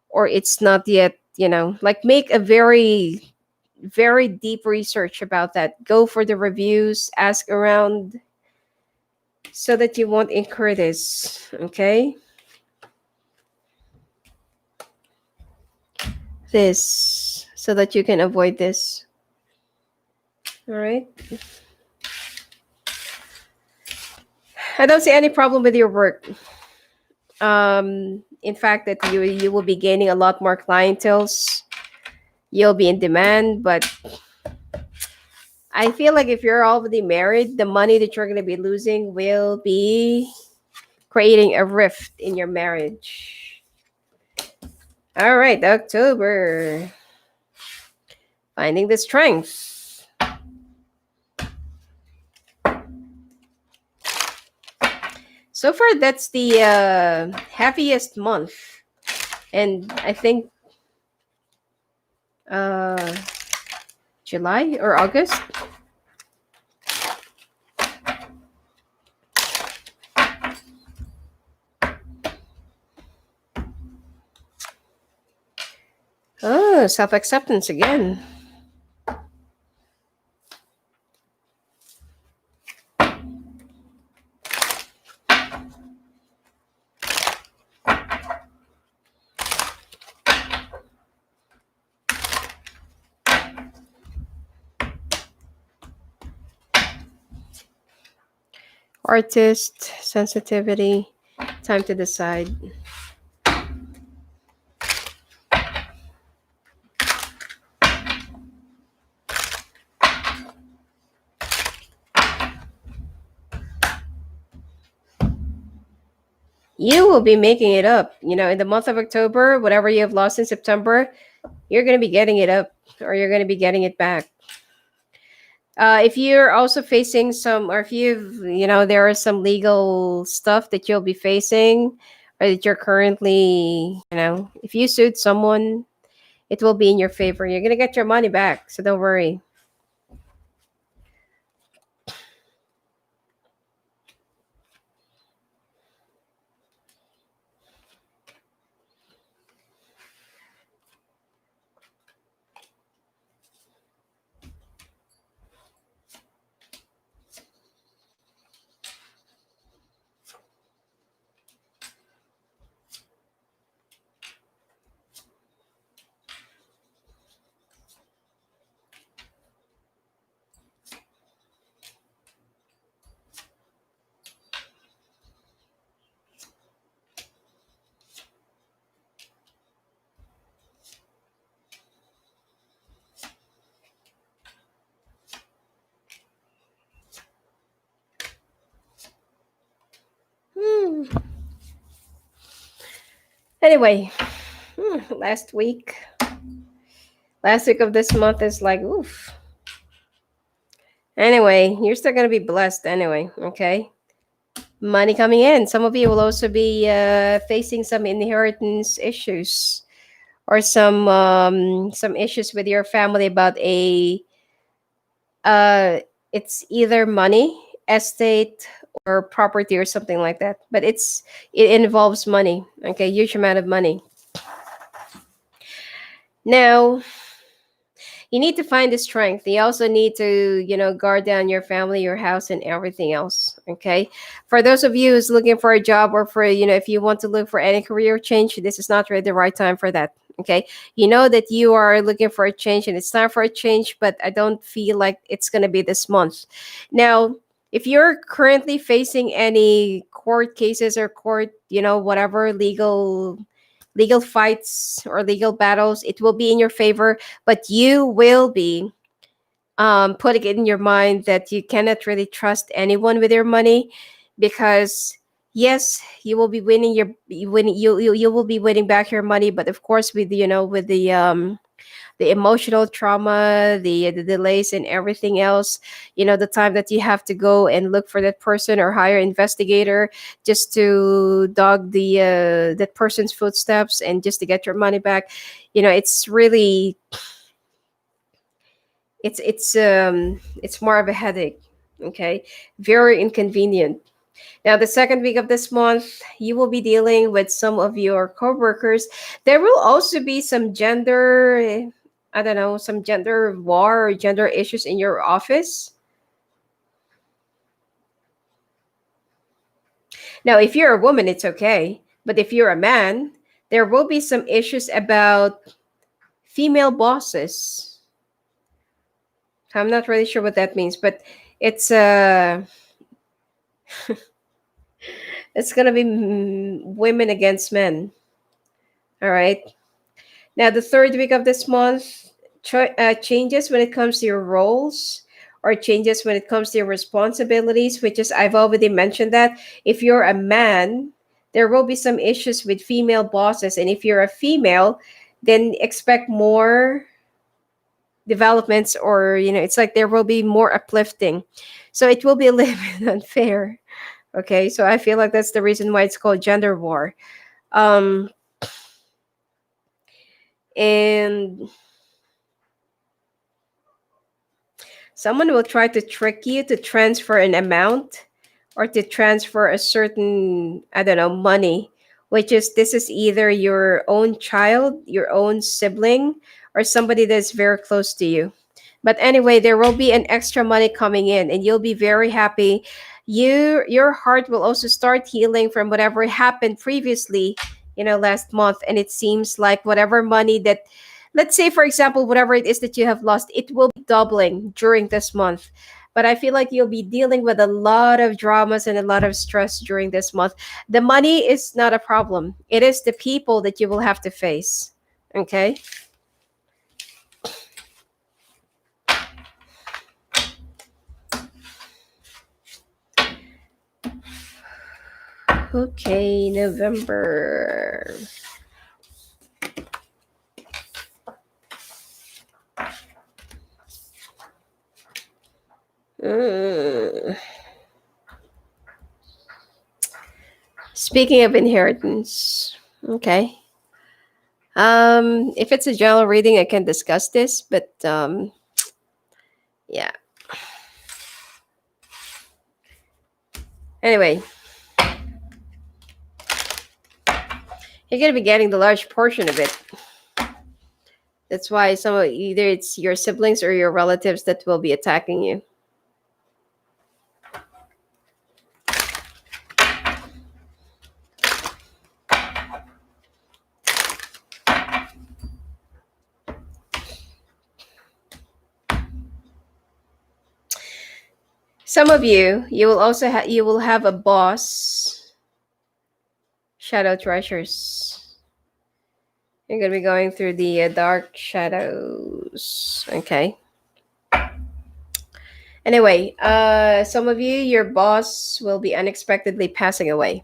or it's not yet, like make a very, very deep research about that. Go for the reviews, ask around so that you won't incur this, okay? This, so that you can avoid this. All right? I don't see any problem with your work. In fact, that you will be gaining a lot more clientels. You'll be in demand, but I feel like if you're already married, the money that you're going to be losing will be creating a rift in your marriage. All right, October. Finding the strength. So far, that's the happiest month. And I think July or August. Oh, self-acceptance again. Artist, sensitivity, time to decide. You will be making it up. In the month of October, whatever you have lost in September, you're going to be getting it up or you're going to be getting it back. If you're also facing some, or if there are some legal stuff that you'll be facing or that you're currently, if you sued someone, it will be in your favor. You're going to get your money back. So don't worry. Anyway, last week of this month is like, oof. Anyway, you're still going to be blessed anyway, okay? Money coming in. Some of you will also be facing some inheritance issues or some issues with your family about it's either money, estate, or property or something like that. But it involves money, okay? Huge amount of money. Now, you need to find the strength. You also need to, guard down your family, your house, and everything else. Okay. For those of you who's looking for a job or for, if you want to look for any career change, this is not really the right time for that. Okay. You know that you are looking for a change and it's time for a change, but I don't feel like it's going to be this month. Now, if you're currently facing any court cases or court, whatever legal fights or legal battles, it will be in your favor, but you will be putting it in your mind that you cannot really trust anyone with your money, because yes, you will be winning your you win you will be winning back your money, but of course with with the emotional trauma, the delays and everything else, the time that you have to go and look for that person or hire investigator just to dog that person's footsteps and just to get your money back, it's really, it's more of a headache. Okay, very inconvenient. Now, the second week of this month, you will be dealing with some of your coworkers. There will also be some gender, I don't know, some gender war or gender issues in your office. Now, if you're a woman, it's okay. But if you're a man, there will be some issues about female bosses. I'm not really sure what that means, but it's it's gonna be women against men. All right. Now, the third week of this month, changes when it comes to your roles or changes when it comes to your responsibilities, which is, I've already mentioned that. If you're a man, there will be some issues with female bosses. And if you're a female, then expect more developments, or, it's like there will be more uplifting. So it will be a little bit unfair. Okay. So I feel like that's the reason why it's called gender war. Um, and someone will try to trick you to transfer an amount or to transfer a certain, I don't know, money, which is, this is either your own child, your own sibling, or somebody that's very close to you. But anyway, there will be an extra money coming in and you'll be very happy. Your heart will also start healing from whatever happened previously, last month. And it seems like whatever money that, let's say for example, whatever it is that you have lost, it will be doubling during this month. But I feel like you'll be dealing with a lot of dramas and a lot of stress during this month. The money is not a problem, it is the people that you will have to face. Okay. Okay, November. Mm. Speaking of inheritance, okay. If it's a general reading, I can discuss this, but yeah. Anyway, you're gonna be getting the large portion of it. That's why either it's your siblings or your relatives that will be attacking you. Some of you will also you will have a boss. Shadow treasures. You're gonna be going through the dark shadows. Okay. Anyway, some of you, your boss will be unexpectedly passing away.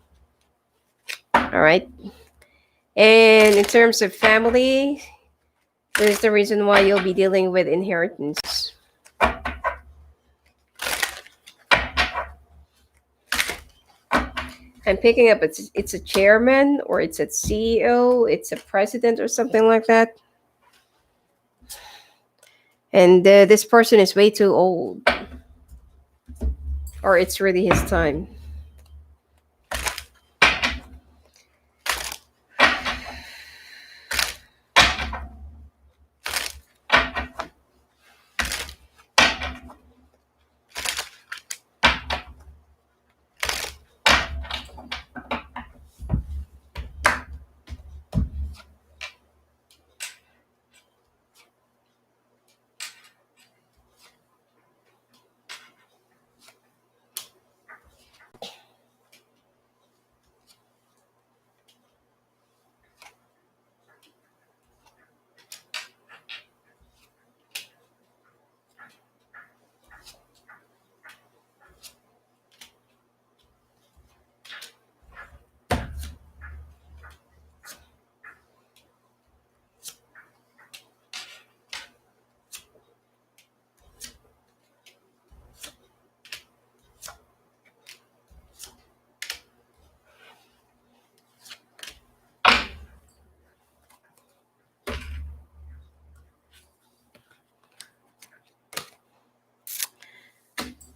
All right. And in terms of family, this is the reason why you'll be dealing with inheritance. I'm picking up it's a chairman, or it's a CEO, it's a president or something like that. And this person is way too old, or it's really his time.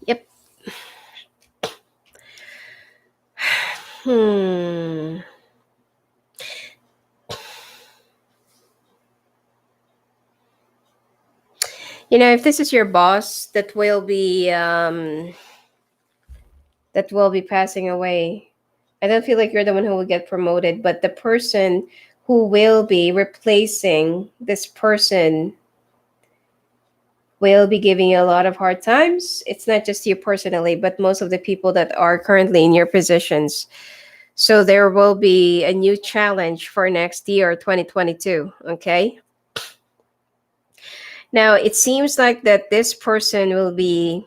Yep. Hmm. If this is your boss that will be passing away, I don't feel like you're the one who will get promoted, but the person who will be replacing this person will be giving you a lot of hard times. It's not just you personally, but most of the people that are currently in your positions. So there will be a new challenge for next year, 2022. Okay. Now it seems like that this person will be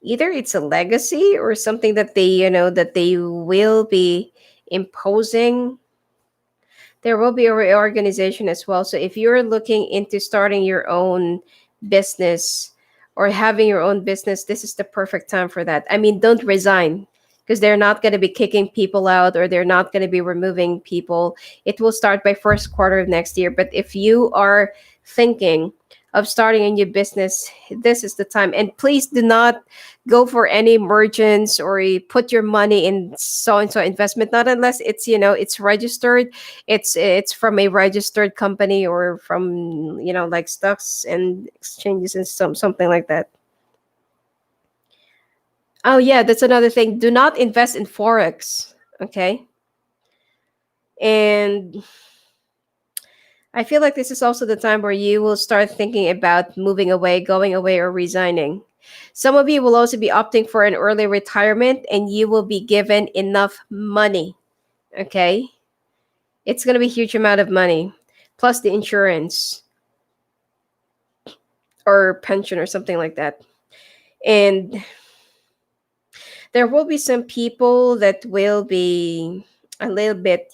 either it's a legacy or something that they will be imposing. There will be a reorganization as well. So if you're looking into starting your own business or having your own business, this is the perfect time for that. I mean, don't resign because they're not going to be kicking people out or they're not going to be removing people. It will start by first quarter of next year. But if you are thinking of starting a new business, this is the time. And please do not go for any merchants or you put your money in so and so investment, not unless it's registered. It's from a registered company or from like stocks and exchanges and something like that. Oh yeah, that's another thing. Do not invest in forex. Okay. And I feel like this is also the time where you will start thinking about moving away, going away, or resigning. Some of you will also be opting for an early retirement and you will be given enough money. Okay. It's going to be a huge amount of money plus the insurance or pension or something like that. And there will be some people that will be a little bit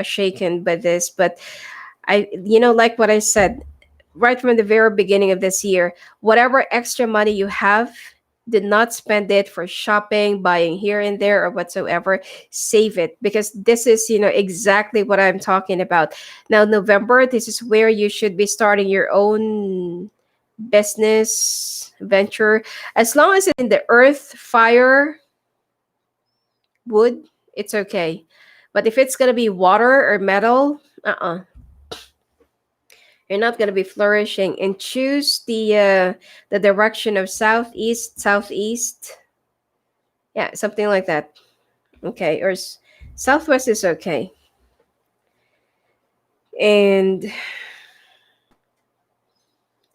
shaken by this, but like what I said right from the very beginning of this year, whatever extra money you have, did not spend it for shopping, buying here and there or whatsoever. Save it because this is exactly what I'm talking about. Now November, this is where you should be starting your own business venture, as long as it's in the earth, fire, wood, it's okay. But if it's going to be water or metal, you're not going to be flourishing. And choose the direction of southeast. Yeah, something like that. Okay, or southwest is okay. And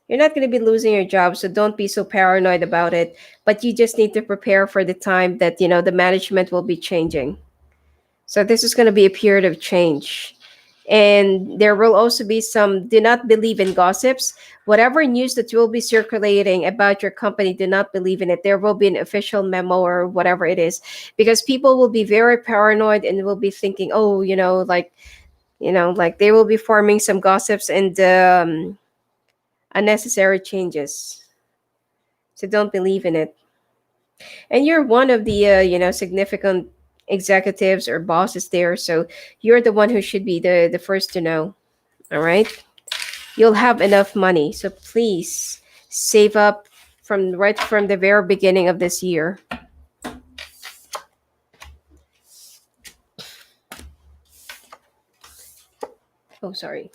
you're not going to be losing your job, so don't be so paranoid about it. But you just need to prepare for the time that the management will be changing. So this is going to be a period of change. And there will also be some, do not believe in gossips. Whatever news that will be circulating about your company, do not believe in it. There will be an official memo or whatever it is, because people will be very paranoid and will be thinking, oh, like they will be forming some gossips and unnecessary changes. So don't believe in it. And you're one of the significant executives or bosses there, so you're the one who should be the first to know. All right, you'll have enough money, so please save up from right from the very beginning of this year. Oh, sorry.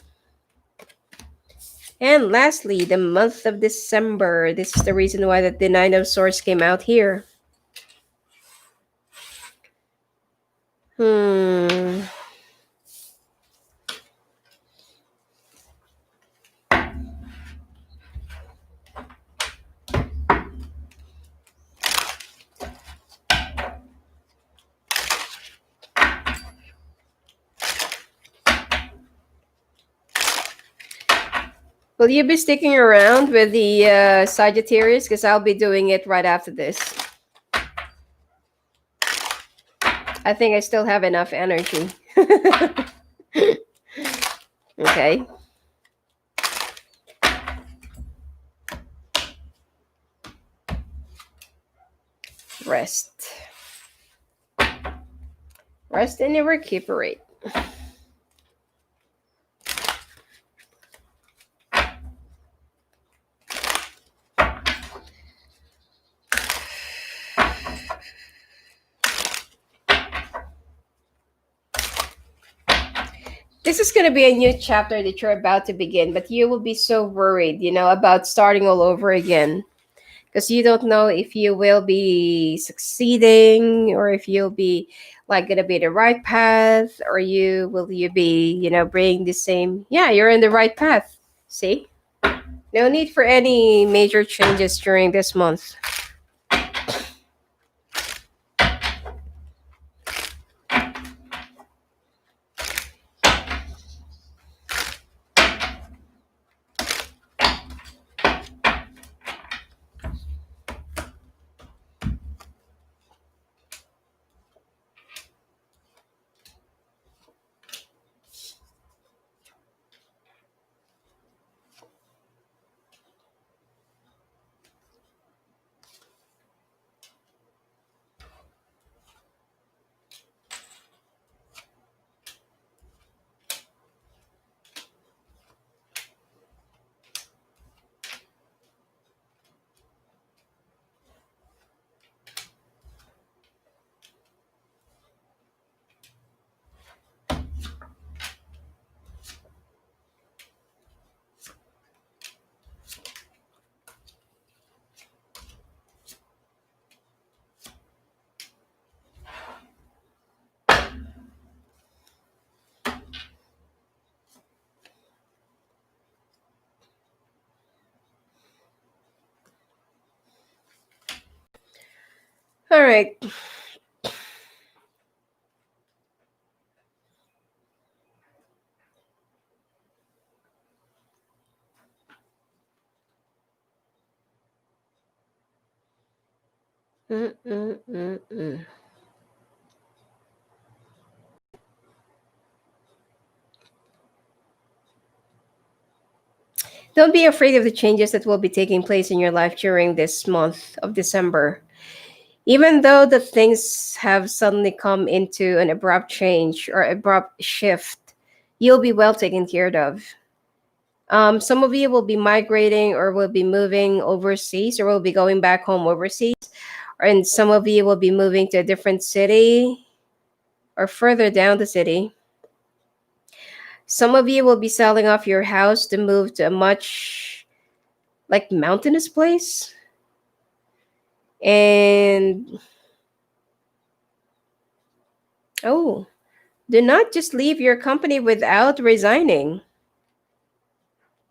And lastly, the month of December. This is the reason why the Nine of Swords came out here. Hmm. Will you be sticking around with the Sagittarius? Because I'll be doing it right after this. I think I still have enough energy. Okay. Rest. Rest and recuperate. This is going to be a new chapter that you're about to begin, but you will be so worried, about starting all over again, because you don't know if you will be succeeding, or if you'll be like going to be the right path, or you be, bringing the same. Yeah, you're in the right path. See? No need for any major changes during this month. All right. Mm-mm-mm-mm. Don't be afraid of the changes that will be taking place in your life during this month of December. Even though the things have suddenly come into an abrupt change or abrupt shift, you'll be well taken care of. Some of you will be migrating or will be moving overseas or will be going back home overseas. And some of you will be moving to a different city or further down the city. Some of you will be selling off your house to move to a much like mountainous place. And oh, do not just leave your company without resigning.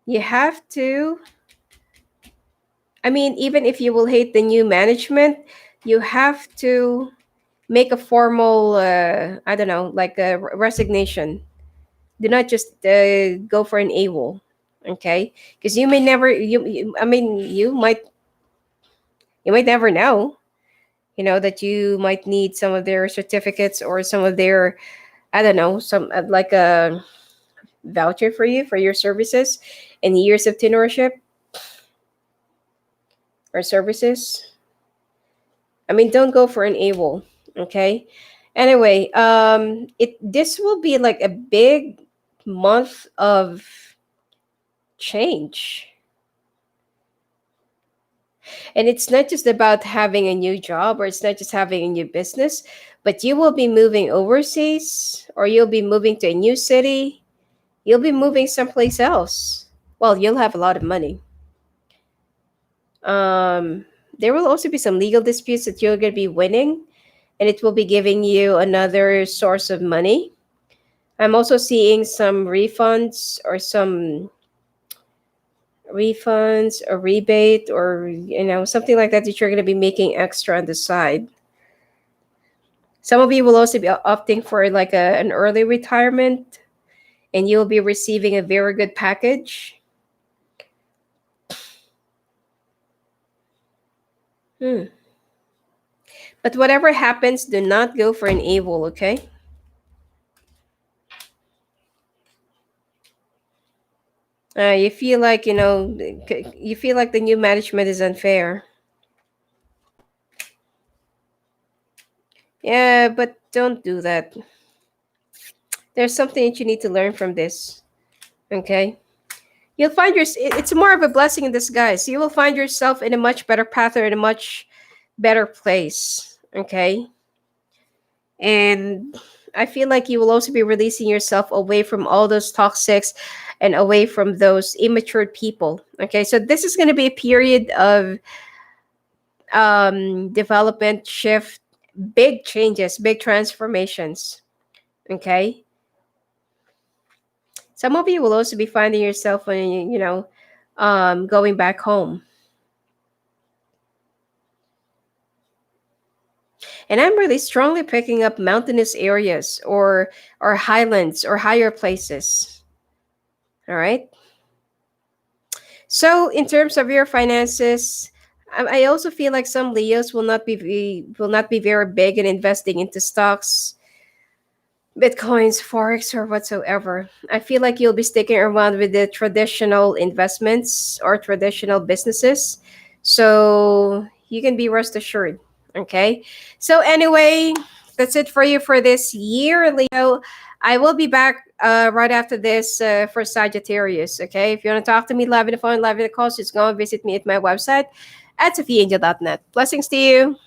You have to, I mean, even if you will hate the new management, you have to make a formal, I don't know, like a resignation. Do not just go for an AWOL, okay? Because you may never, I mean, you might never know, that you might need some of their certificates or some of their, I don't know, some like a voucher for you for your services and years of tenorship or services. I mean, don't go for an AWOL, okay? Anyway, it this will be like a big month of change. And it's not just about having a new job or it's not just having a new business, but you will be moving overseas or you'll be moving to a new city. You'll be moving someplace else. Well, you'll have a lot of money. Um, there will also be some legal disputes that you're going to be winning, and it will be giving you another source of money. I'm also seeing some refunds or rebate or something like that that you're going to be making extra on the side. Some of you will also be opting for like an early retirement, and you'll be receiving a very good package. Hmm. But whatever happens, do not go for an AWOL, okay? You feel like, you feel like the new management is unfair. Yeah, but don't do that. There's something that you need to learn from this, okay? You'll find it's more of a blessing in disguise. You will find yourself in a much better path or in a much better place, Okay. And I feel like you will also be releasing yourself away from all those toxics and away from those immature people. Okay. So this is going to be a period of development, shift, big changes, big transformations. Okay. Some of you will also be finding yourself when going back home. And I'm really strongly picking up mountainous areas or highlands or higher places. All right. So in terms of your finances, I also feel like some Leos will not be very big in investing into stocks, bitcoins, forex, or whatsoever. I feel like you'll be sticking around with the traditional investments or traditional businesses. So you can be rest assured. Okay. So anyway, that's it for you for this year, Leo. I will be back right after this for Sagittarius. Okay. If you want to talk to me live in the phone, live in the calls, just go and visit me at my website at sophiaangel.net. Blessings to you.